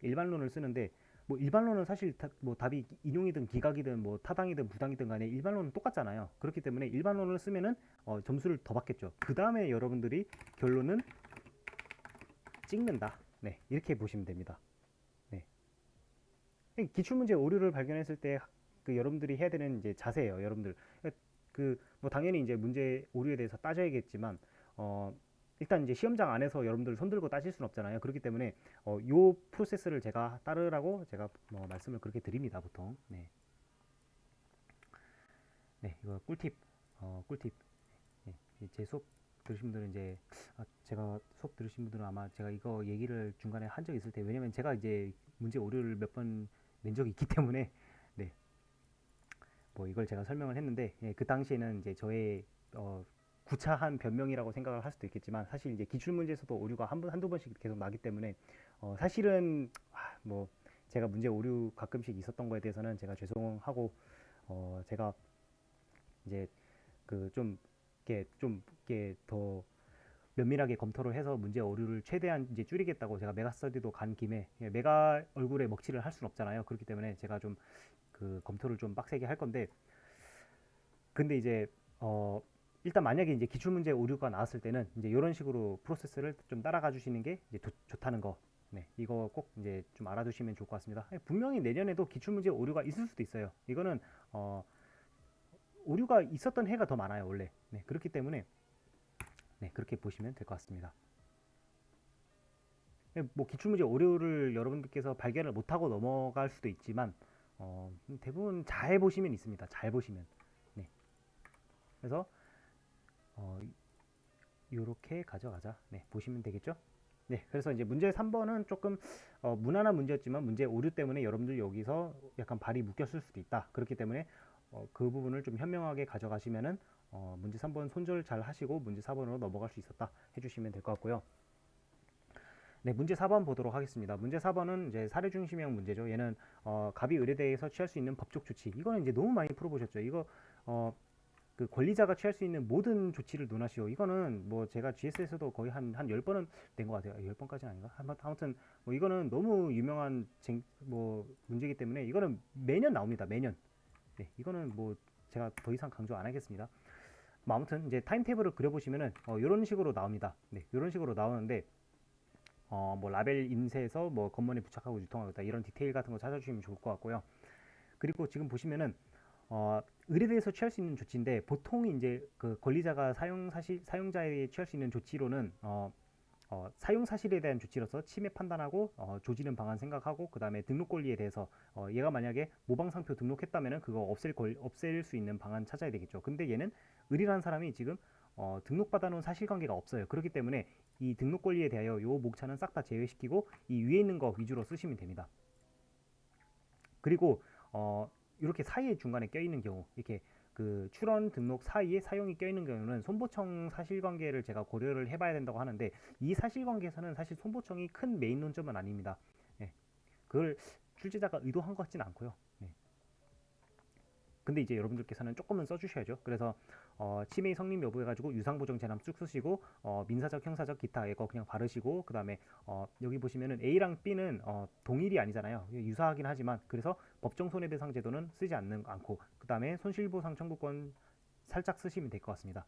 일반론을 쓰는데 뭐 일반론은 사실 뭐 답이 인용이든 기각이든 뭐 타당이든 부당이든 간에 일반론은 똑같잖아요. 그렇기 때문에 일반론을 쓰면은 점수를 더 받겠죠. 그 다음에 여러분들이 결론은 찍는다. 네, 이렇게 보시면 됩니다. 네, 기출문제 오류를 발견했을 때 그 여러분들이 해야 되는 이제 자세예요. 여러분들 그 뭐 당연히 이제 문제 오류에 대해서 따져야겠지만 일단 이제 시험장 안에서 여러분들 손들고 따질 수는 없잖아요. 그렇기 때문에 요 프로세스를 제가 따르라고 제가 말씀을 그렇게 드립니다. 보통. 네, 네, 이거 꿀팁, 꿀팁. 네, 제 수업 들으신 분들은 이제 제가 수업 들으신 분들은 아마 제가 이거 얘기를 중간에 한 적이 있을 때 왜냐면 제가 이제 문제 오류를 몇 번 낸 적이 있기 때문에 네, 뭐 이걸 제가 설명을 했는데 예, 그 당시에는 이제 저의 구차한 변명이라고 생각을 할 수도 있겠지만 사실 이제 기출 문제에서도 오류가 한두 번씩 계속 나기 때문에 사실은 뭐 제가 문제 오류 가끔씩 있었던 거에 대해서는 제가 죄송하고 제가 이제 그 좀 이렇게 더 면밀하게 검토를 해서 문제 오류를 최대한 이제 줄이겠다고 제가 메가 스터디도 간 김에 예, 메가 얼굴에 먹칠을 할 수는 없잖아요. 그렇기 때문에 제가 좀 그 검토를 좀 빡세게 할 건데 근데 이제 일단 만약에 이제 기출 문제 오류가 나왔을 때는 이제 이런 식으로 프로세스를 좀 따라가 주시는 게 이제 좋다는 거. 네, 이거 꼭 이제 좀 알아두시면 좋을 것 같습니다. 분명히 내년에도 기출 문제 오류가 있을 수도 있어요. 이거는 어, 오류가 있었던 해가 더 많아요, 원래. 네, 그렇기 때문에 네, 그렇게 보시면 될 것 같습니다. 네, 뭐 기출 문제 오류를 여러분들께서 발견을 못하고 넘어갈 수도 있지만 대부분 잘 보시면 있습니다. 잘 보시면. 네, 그래서 이렇게 가져가자. 네, 보시면 되겠죠? 네, 그래서 이제 문제 3번은 조금 무난한 문제였지만 문제 오류 때문에 여러분들 여기서 약간 발이 묶였을 수도 있다. 그렇기 때문에 그 부분을 좀 현명하게 가져가시면은 문제 3번 손절 잘 하시고 문제 4번으로 넘어갈 수 있었다 해주시면 될 것 같고요. 네, 문제 4번 보도록 하겠습니다. 문제 4번은 이제 사례 중심형 문제죠. 얘는 갑이 의뢰대에서 취할 수 있는 법적 조치. 이거는 이제 너무 많이 풀어보셨죠. 이거 그 권리자가 취할 수 있는 모든 조치를 논하시오. 이거는 뭐 제가 GS에서도 거의 한 10번은 된 것 같아요. 10번까지는 아닌가? 아무튼 뭐 이거는 너무 유명한 뭐 문제이기 때문에 이거는 매년 나옵니다. 매년. 네, 이거는 뭐 제가 더 이상 강조 안 하겠습니다. 뭐 아무튼 이제 타임테이블을 그려보시면은 이런 식으로 나옵니다. 네, 이런 식으로 나오는데 뭐 라벨 인쇄해서 뭐 검문에 부착하고 유통하고 있다 이런 디테일 같은 거 찾아주시면 좋을 것 같고요. 그리고 지금 보시면은 의뢰대에서 취할 수 있는 조치인데 보통 이제 그 권리자가 사용자에 취할 수 있는 조치로는 사용 사실에 대한 조치로서 침해 판단하고 조지는 방안 생각하고 그 다음에 등록 권리에 대해서 얘가 만약에 모방 상표 등록했다면은 그거 없앨 수 있는 방안 찾아야 되겠죠. 근데 얘는 의뢰라는 사람이 지금 등록받아 놓은 사실관계가 없어요. 그렇기 때문에 이 등록 권리에 대하여 요 목차는 싹 다 제외시키고 이 위에 있는 거 위주로 쓰시면 됩니다. 그리고 이렇게 사이에 중간에 껴있는 경우 이렇게 그 출원 등록 사이에 사용이 껴있는 경우는 손보청 사실관계를 제가 고려를 해봐야 된다고 하는데 이 사실관계에서는 사실 손보청이 큰 메인 논점은 아닙니다. 예, 그걸 출제자가 의도한 것 같지는 않고요. 예. 근데 이제 여러분들께서는 조금은 써주셔야죠. 그래서 치매의 성립 여부 해가지고 유상보정 재남 쭉 쓰시고 민사적, 형사적, 기타 이거 그냥 바르시고 그 다음에 여기 보시면은 A랑 B는 동일이 아니잖아요. 유사하긴 하지만 그래서 법정 손해배상 제도는 쓰지 않고 그 다음에 손실보상 청구권 살짝 쓰시면 될 것 같습니다.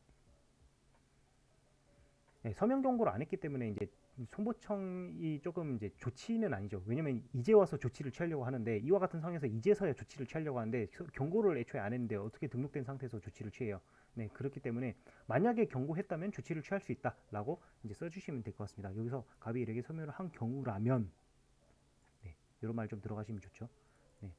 네, 서면 경고를 안 했기 때문에 이제 송보청이 조금 이제 조치는 아니죠. 왜냐면 이제 와서 조치를 취하려고 하는데 이와 같은 상황에서 이제서야 조치를 취하려고 하는데 경고를 애초에 안 했는데 어떻게 등록된 상태에서 조치를 취해요. 네, 그렇기 때문에 만약에 경고했다면 조치를 취할 수 있다라고 이제 써주시면 될 것 같습니다. 여기서 갑이 일에게 소멸을 한 경우라면 네, 이런 말 좀 들어가시면 좋죠. 네,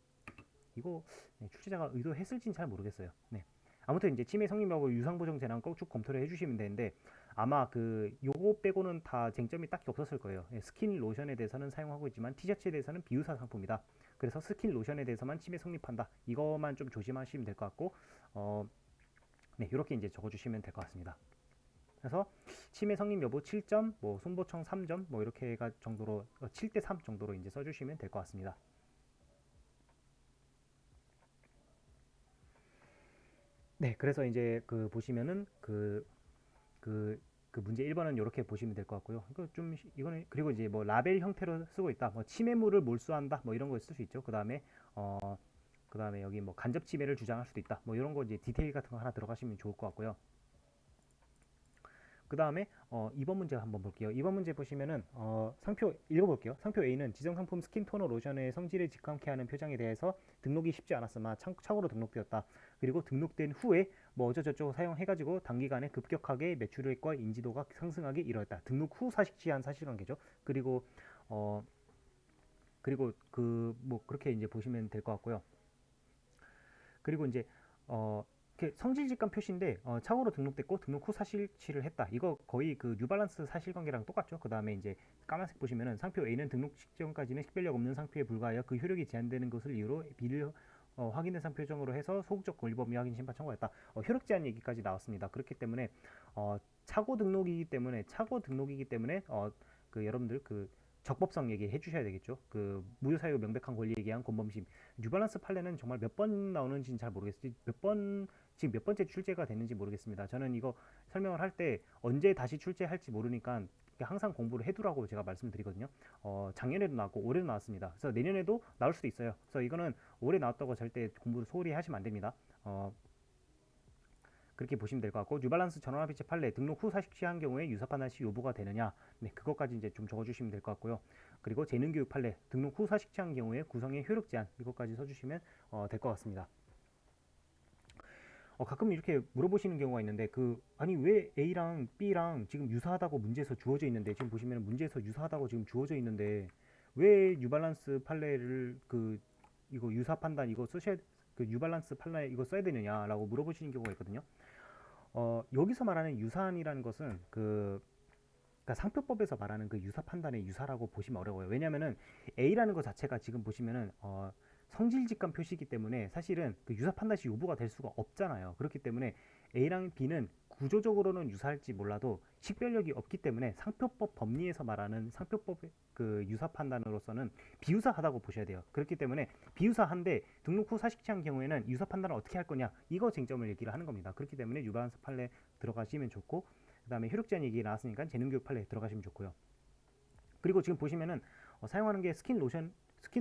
이거 네, 출제자가 의도했을지는 잘 모르겠어요. 네. 아무튼 이제 치매 성립 여부 유상 보정 재량 꼭 쭉 검토를 해주시면 되는데 아마 그 요거 빼고는 다 쟁점이 딱히 없었을 거예요. 예, 스킨 로션에 대해서는 사용하고 있지만 티셔츠에 대해서는 비유사 상품이다. 그래서 스킨 로션에 대해서만 치매 성립한다. 이거만 좀 조심하시면 될 것 같고 네, 이렇게 이제 적어주시면 될 것 같습니다. 그래서 치매 성립 여부 7점, 뭐 손보청 3점, 뭐 이렇게가 정도로 7대 3 정도로 이제 써주시면 될 것 같습니다. 네, 그래서 이제 그 보시면은 그 문제 1번은 이렇게 보시면 될 것 같고요. 이거 좀 이거는 그리고 이제 뭐 라벨 형태로 쓰고 있다. 뭐 치매물을 몰수한다. 뭐 이런 거 쓸 수 있죠. 그다음에 여기 뭐 간접 치매를 주장할 수도 있다. 뭐 이런 거 이제 디테일 같은 거 하나 들어가시면 좋을 것 같고요. 그 다음에 2번 문제 한번 볼게요. 2번 문제 보시면은 상표 읽어볼게요. 상표 A는 지정상품 스킨 토너 로션의 성질을 직감케 하는 표장에 대해서 등록이 쉽지 않았으나 착오로 등록되었다. 그리고 등록된 후에 뭐 어쩌저쩌고 사용해가지고 단기간에 급격하게 매출액과 인지도가 상승하게 이뤄졌다. 등록 후 사실시한 사실관계죠. 어, 그리고 그 뭐 그렇게 이제 보시면 될 것 같고요. 그리고 이제 어, 이렇게 성질 직감 표시인데 차후로 등록됐고 등록 후 사실치를 했다. 이거 거의 그 뉴발란스 사실관계랑 똑같죠. 그 다음에 이제 까만색 보시면은 상표 A는 등록 직전까지는 식별력 없는 상표에 불과하여 그 효력이 제한되는 것을 이유로 비를 확인된 상표 정으로 해서 소극적 권리범위 확인 심판 청구했다. 효력 제한 얘기까지 나왔습니다. 그렇기 때문에 차고 등록이기 때문에 그 여러분들 그 적법성 얘기해 주셔야 되겠죠. 그 무효 사유 명백한 권리 얘기한 권범심. 뉴발란스 판례는 정말 몇 번 나오는지는 잘 모르겠어요. 지금 몇 번째 출제가 됐는지 모르겠습니다. 저는 이거 설명을 할 때 언제 다시 출제할지 모르니까 항상 공부를 해두라고 제가 말씀드리거든요. 작년에도 나왔고 올해도 나왔습니다. 그래서 내년에도 나올 수도 있어요. 그래서 이거는 올해 나왔다고 절대 공부를 소홀히 하시면 안 됩니다. 그렇게 보시면 될 것 같고 뉴발란스 전원합의체 판례 등록 후 사실시한 경우에 유사 판단 시 요구가 되느냐 네 그것까지 이제 좀 적어주시면 될 것 같고요. 그리고 재능교육 판례 등록 후 사실시한 경우에 구성의 효력 제한 이것까지 써주시면 될 것 같습니다. 가끔 이렇게 물어보시는 경우가 있는데 아니 왜 A랑 B랑 지금 유사하다고 문제에서 주어져 있는데 지금 보시면 문제에서 유사하다고 지금 주어져 있는데 왜 뉴발란스 판례를 이거 유사 판단 이거 쓰셔야 그 뉴발란스 판례 이거 써야 되느냐라고 물어보시는 경우가 있거든요. 여기서 말하는 유사한이라는 것은 그러니까 상표법에서 말하는 그 유사 판단의 유사라고 보시면 어려워요. 왜냐면은 A라는 것 자체가 지금 보시면은 성질 직감 표시이기 때문에 사실은 그 유사 판단시 요구가 될 수가 없잖아요. 그렇기 때문에 A랑 B는 구조적으로는 유사할지 몰라도 식별력이 없기 때문에 상표법 법리에서 말하는 상표법 그 유사 판단으로서는 비유사하다고 보셔야 돼요. 그렇기 때문에 비유사한데 등록 후 사실시한 경우에는 유사 판단을 어떻게 할 거냐 이거 쟁점을 얘기를 하는 겁니다. 그렇기 때문에 유발란스 판례 들어가시면 좋고 그 다음에 효력 제한 얘기 나왔으니까 재능교육 판례 들어가시면 좋고요. 그리고 지금 보시면은 사용하는 게 스킨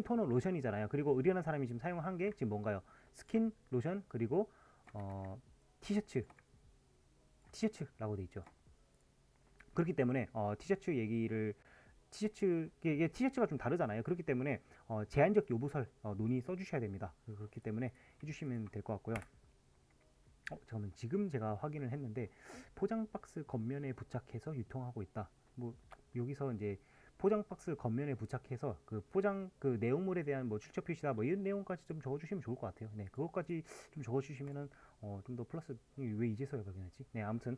토너 로션이잖아요. 그리고 의뢰하는 사람이 지금 사용한 게 지금 뭔가요? 스킨 로션 그리고 티셔츠라고 돼 있죠. 그렇기 때문에 이게 티셔츠가 좀 다르잖아요. 그렇기 때문에 제한적 요부설 논의 써주셔야 됩니다. 그렇기 때문에 해주시면 될 것 같고요. 잠깐만 지금 제가 확인을 했는데 포장 박스 겉면에 부착해서 유통하고 있다. 뭐 여기서 이제 포장 박스 겉면에 부착해서 그 포장 그 내용물에 대한 뭐 출처 표시다 뭐 이런 내용까지 좀 적어주시면 좋을 것 같아요. 네, 그것까지 좀 적어주시면은 좀 더 플러스 왜 이제서야 발견했지? 네, 아무튼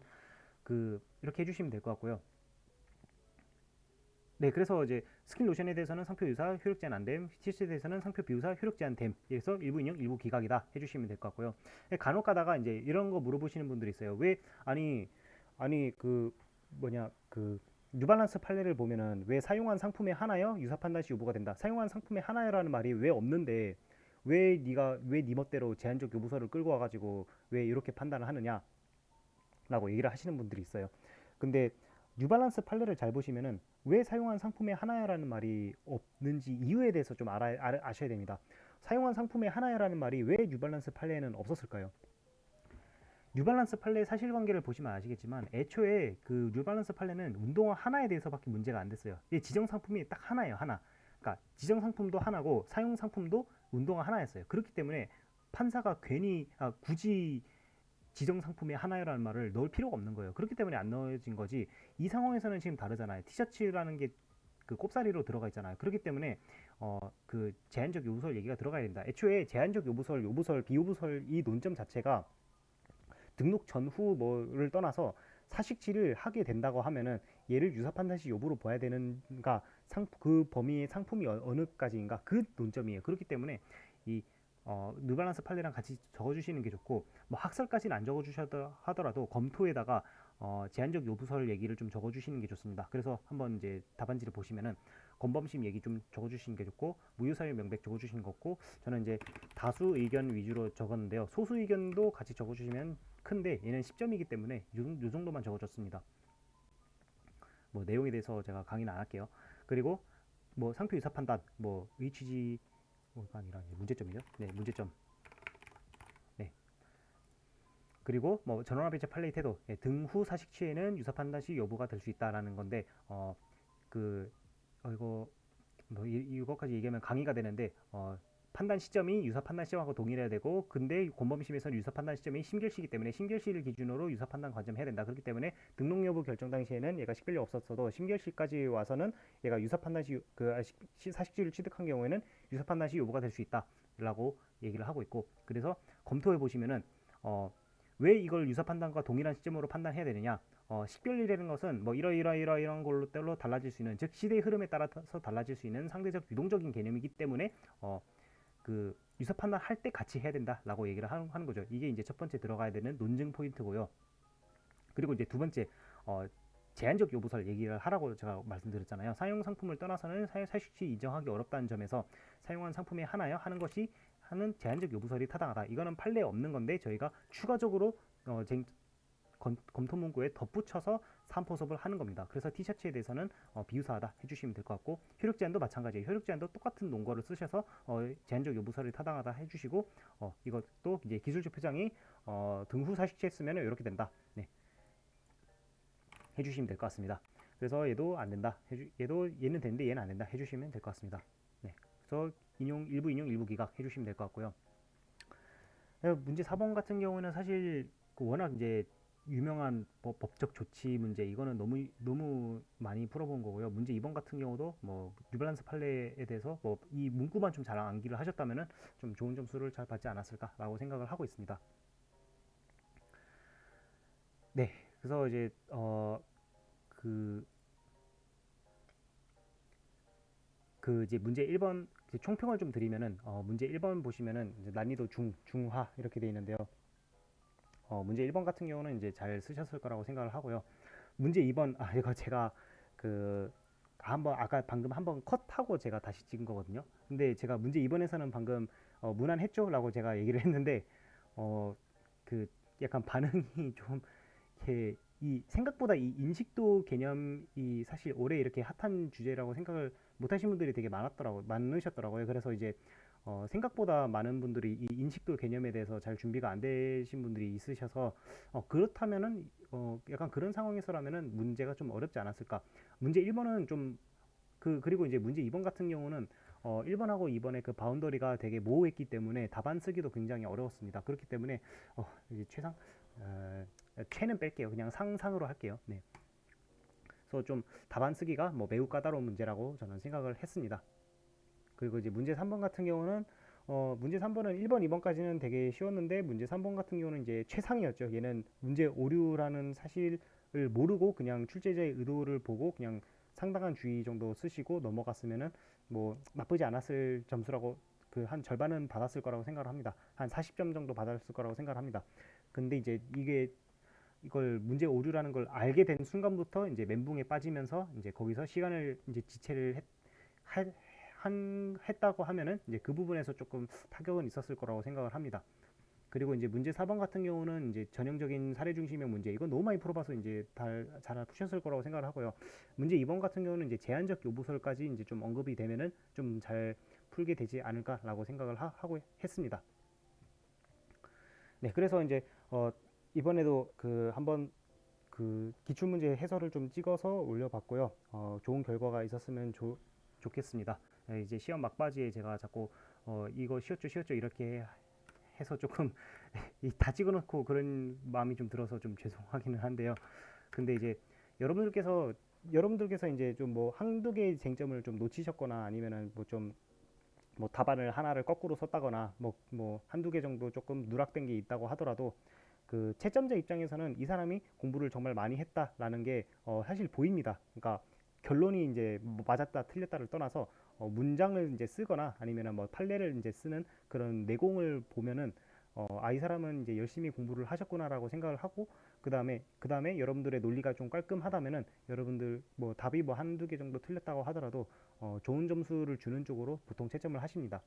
이렇게 해주시면 될 것 같고요. 네, 그래서 이제 스킨 로션에 대해서는 상표 유사 효력 제한 안 됨, 티셔츠에 대해서는 상표 비유사 효력 제한 됨. 그래서 일부 인용, 일부 기각이다 해주시면 될 것 같고요. 간혹 가다가 이제 이런 거 물어보시는 분들이 있어요. 왜 아니 뉴발란스 판례를 보면은 왜 사용한 상품의 하나여 유사 판단 시 요구가 된다. 사용한 상품의 하나여라는 말이 왜 없는데 왜 네 멋대로 제한적 요부서를 끌고 와가지고 왜 이렇게 판단을 하느냐라고 얘기를 하시는 분들이 있어요. 근데 뉴발란스 판례를 잘 보시면은 왜 사용한 상품의 하나여라는 말이 없는지 이유에 대해서 좀 아셔야 됩니다. 사용한 상품의 하나여라는 말이 왜 뉴발란스 판례에는 없었을까요? 뉴발란스 판례 사실관계를 보시면 아시겠지만 애초에 그 뉴발란스 판례는 운동화 하나에 대해서밖에 문제가 안 됐어요. 이 지정 상품이 딱 하나예요, 하나. 그러니까 지정 상품도 하나고 사용 상품도 운동화 하나였어요. 그렇기 때문에 판사가 굳이 지정 상품의 하나라는 말을 넣을 필요가 없는 거예요. 그렇기 때문에 안 넣어진 거지. 이 상황에서는 지금 다르잖아요. 티셔츠라는 게 그 꼽사리로 들어가 있잖아요. 그렇기 때문에 그 제한적 요부설 얘기가 들어가야 된다. 애초에 제한적 요부설, 비요부설 이 논점 자체가 등록 전후 뭐를 떠나서 사식지를 하게 된다고 하면은 얘를 유사 판단시 여부로 봐야 되는가, 그 범위의 상품이 어느까지인가, 그 논점이에요. 그렇기 때문에 이 뉴발란스 판례랑 같이 적어주시는 게 좋고, 뭐 학설까지는 안 적어주셔도 하더라도 검토에다가 제한적 요부설 얘기를 좀 적어주시는 게 좋습니다. 그래서 한번 이제 답안지를 보시면은 권범심 얘기 좀 적어주시는 게 좋고, 무효사유 명백 적어주시는 거 없고, 저는 이제 다수 의견 위주로 적었는데요. 소수 의견도 같이 적어주시면 큰데, 얘는 10점이기 때문에 요 정도만 적어줬습니다. 뭐 내용에 대해서 제가 강의는 안 할게요. 그리고 뭐 상표 유사 판단, 뭐 의취지 뭐가 아니라 문제점이죠. 네, 문제점. 네. 그리고 뭐 전원합의체 판례의 태도, 등후 사식 취에는 유사 판단 시 여부가 될 수 있다라는 건데, 그 이거 뭐 이거까지 얘기하면 강의가 되는데, 판단 시점이 유사 판단 시점하고 동일해야 되고, 근데 권범심에서는 유사 판단 시점이 심결시이기 때문에 심결시를 기준으로 유사 판단 관점해야 된다. 그렇기 때문에 등록 여부 결정 당시에는 얘가 식별력 없었어도 심결시까지 와서는 얘가 유사 판단 사식지를 취득한 경우에는 유사 판단 시 여부가 될 수 있다라고 얘기를 하고 있고, 그래서 검토해 보시면은 왜 이걸 유사 판단과 동일한 시점으로 판단해야 되느냐? 식별이라는 것은 뭐 이런 걸로 달라질 수 있는, 즉 시대의 흐름에 따라서 달라질 수 있는 상대적 유동적인 개념이기 때문에 그 유사 판단할 때 같이 해야 된다라고 얘기를 하는 거죠. 이게 이제 첫 번째 들어가야 되는 논증 포인트고요. 그리고 이제 두 번째 제한적 요부설 얘기를 하라고 제가 말씀드렸잖아요. 사용 상품을 떠나서는 사실시 인정하기 어렵다는 점에서 사용한 상품에 하나여 하는 것이 하는 제한적 요부설이 타당하다. 이거는 판례에 없는 건데 저희가 추가적으로 검토 문구에 덧붙여서 3포섭을 하는 겁니다. 그래서 티셔츠에 대해서는 비유사하다 해주시면 될 것 같고, 효력 제한도 마찬가지예요. 효력 제한도 똑같은 논거를 쓰셔서 제한적 요부설이 타당하다 해주시고, 이것도 이제 기술적 표장이 등후 사식체 쓰면 이렇게 된다. 네. 해주시면 될 것 같습니다. 그래서 얘도 안 된다. 얘는 되는데 얘는 안 된다. 해주시면 될 것 같습니다. 네. 그래서 일부 인용, 일부 기각 해주시면 될 것 같고요. 문제 4번 같은 경우는 사실 워낙 이제 유명한 법적 조치 문제, 이거는 너무 많이 풀어본 거고요. 문제 2번 같은 경우도 뭐 뉴발란스 판례에 대해서 뭐 이 문구만 좀 잘 암기를 하셨다면은 좀 좋은 점수를 잘 받지 않았을까라고 생각을 하고 있습니다. 네, 그래서 이제 이제 문제 1번 총평을 좀 드리면은, 문제 1번 보시면은 이제 난이도 중하 이렇게 돼 있는데요. 문제 1번 같은 경우는 이제 잘 쓰셨을 거라고 생각을 하고요. 문제 2번, 이거 제가 그 아까 방금 한번 컷하고 제가 다시 찍은 거거든요. 근데 제가 문제 2번에서는 방금 무난했죠? 라고 제가 얘기를 했는데, 어, 그 약간 반응이 좀 이렇게, 생각보다 이 인식도 개념이 사실 올해 이렇게 핫한 주제라고 생각을 못 하신 분들이 되게 많으셨더라고요. 그래서 이제 생각보다 많은 분들이 이 인식도 개념에 대해서 잘 준비가 안 되신 분들이 있으셔서, 그렇다면은 약간 그런 상황에서라면은 문제가 좀 어렵지 않았을까. 문제 1번은 좀 그리고 이제 문제 2번 같은 경우는 1번하고 2번의 그 바운더리가 되게 모호했기 때문에 답안 쓰기도 굉장히 어려웠습니다. 그렇기 때문에 이제 최는 뺄게요. 그냥 상으로 할게요. 네. 그래서 좀 답안 쓰기가 뭐 매우 까다로운 문제라고 저는 생각을 했습니다. 그리고 이제 문제 3번 같은 경우는 문제 3번은 1번, 2번까지는 되게 쉬웠는데, 문제 3번 같은 경우는 이제 최상이었죠. 얘는 문제 오류라는 사실을 모르고 그냥 출제자의 의도를 보고 그냥 상당한 주의 정도 쓰시고 넘어갔으면은 뭐 나쁘지 않았을 점수라고, 그 한 절반은 받았을 거라고 생각을 합니다. 한 40점 정도 받았을 거라고 생각을 합니다. 근데 이제 이걸 문제 오류라는 걸 알게 된 순간부터 이제 멘붕에 빠지면서 이제 거기서 시간을 이제 지체를 했다고 하면은 이제 그 부분에서 조금 타격은 있었을 거라고 생각을 합니다. 그리고 이제 문제 4번 같은 경우는 이제 전형적인 사례 중심의 문제, 이건 너무 많이 풀어봐서 이제 잘 푸셨을 거라고 생각을 하고요. 문제 2번 같은 경우는 이제 제한적 요부설까지 이제 좀 언급이 되면은 좀 잘 풀게 되지 않을까라고 생각을 하고 했습니다. 네, 그래서 이제 이번에도 한번 기출문제 해설을 좀 찍어서 올려봤고요. 좋은 결과가 있었으면 좋겠습니다. 네, 이제 시험 막바지에 제가 자꾸 이거 쉬웠죠 이렇게 해서 조금 다 찍어놓고 그런 마음이 좀 들어서 좀 죄송하기는 한데요. 근데 이제 여러분들께서 이제 좀 뭐 한두 개의 쟁점을 좀 놓치셨거나, 아니면은 뭐 답안을 하나를 거꾸로 썼다거나, 뭐 한두 개 정도 조금 누락된 게 있다고 하더라도 그 채점자 입장에서는 이 사람이 공부를 정말 많이 했다라는 게 사실 보입니다. 그러니까 결론이 이제 뭐 맞았다 틀렸다를 떠나서 문장을 이제 쓰거나 아니면은 뭐 판례를 이제 쓰는 그런 내공을 보면은 이 사람은 이제 열심히 공부를 하셨구나라고 생각을 하고 그 다음에 여러분들의 논리가 좀 깔끔하다면은 여러분들 뭐 답이 뭐 한두 개 정도 틀렸다고 하더라도 좋은 점수를 주는 쪽으로 보통 채점을 하십니다.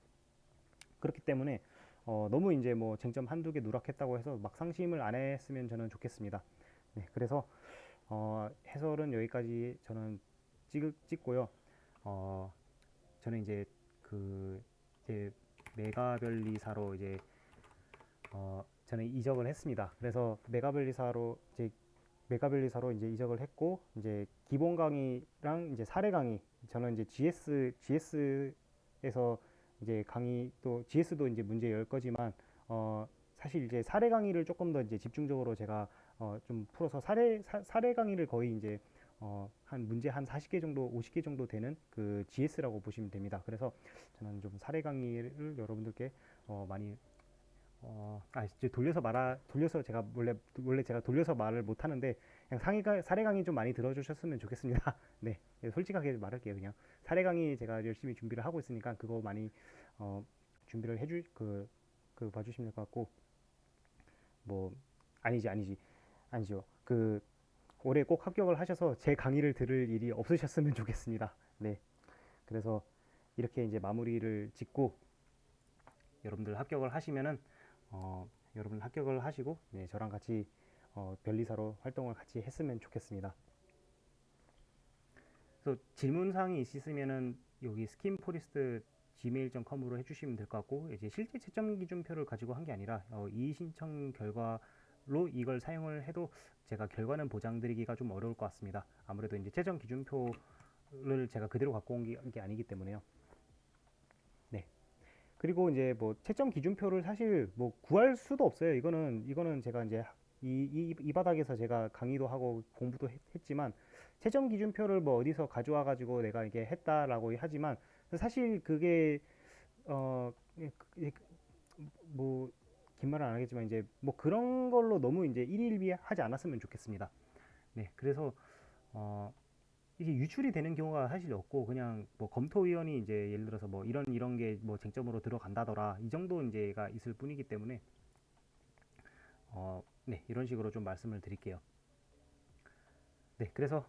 그렇기 때문에 너무 이제 뭐 쟁점 한두 개 누락했다고 해서 막 상심을 안 했으면 저는 좋겠습니다. 네, 그래서 해설은 여기까지 저는 찍고요. 어, 저는 이제 그 이제 메가별리사로 이제 저는 이적을 했습니다. 그래서 메가별리사로 이제 이적을 했고 이제 기본 강의랑 이제 사례 강의 저는 이제 GS에서 이제 강의 또 GS도 이제 문제 열 거지만 사실 이제 사례 강의를 조금 더 이제 집중적으로 제가 좀 풀어서 사례 강의를 거의 이제 한 문제 한 40개 정도 50개 정도 되는 그 GS라고 보시면 됩니다. 그래서 저는 좀 사례 강의를 여러분들께 많이 이제 돌려서 제가 원래 제가 돌려서 말을 못 하는데 그냥 사례 강의 좀 많이 들어주셨으면 좋겠습니다. 네, 솔직하게 말할게요. 그냥 사례 강의 제가 열심히 준비를 하고 있으니까 그거 많이 준비를 해줄 그 봐주시면 될 것 같고 뭐 아니죠. 그 올해 꼭 합격을 하셔서 제 강의를 들을 일이 없으셨으면 좋겠습니다. 네, 그래서 이렇게 이제 마무리를 짓고 여러분들 합격을 하시면은 여러분 합격을 하시고 네, 저랑 같이 변리사로 활동을 같이 했으면 좋겠습니다. 그래서 질문사항이 있으시면은 여기 스킨포리스트 gmail.com으로 해주시면 될 것 같고 이제 실제 채점 기준표를 가지고 한 게 아니라 이의 신청 결과로 이걸 사용을 해도 제가 결과는 보장드리기가 좀 어려울 것 같습니다. 아무래도 이제 채점 기준표를 제가 그대로 갖고 온 게 아니기 때문에요. 네. 그리고 이제 뭐 채점 기준표를 사실 뭐 구할 수도 없어요. 이거는 제가 이제 이 바닥에서 제가 강의도 하고 공부도 했지만 채점 기준표를 뭐 어디서 가져와 가지고 내가 이게 했다라고 하지만 사실 그게 어 뭐 긴 말은 안 하겠지만 이제 뭐 그런 걸로 너무 이제 일일비하지 않았으면 좋겠습니다. 네, 그래서 어 이게 유출이 되는 경우가 사실 없고 그냥 뭐 검토위원이 이제 예를 들어서 뭐 이런 게 뭐 쟁점으로 들어간다더라 이 정도 이제가 있을 뿐이기 때문에 네, 이런 식으로 좀 말씀을 드릴게요. 네, 그래서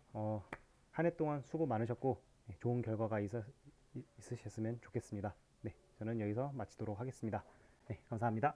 한 해 동안 수고 많으셨고 네, 좋은 결과가 있으셨으면 좋겠습니다. 네, 저는 여기서 마치도록 하겠습니다. 네, 감사합니다.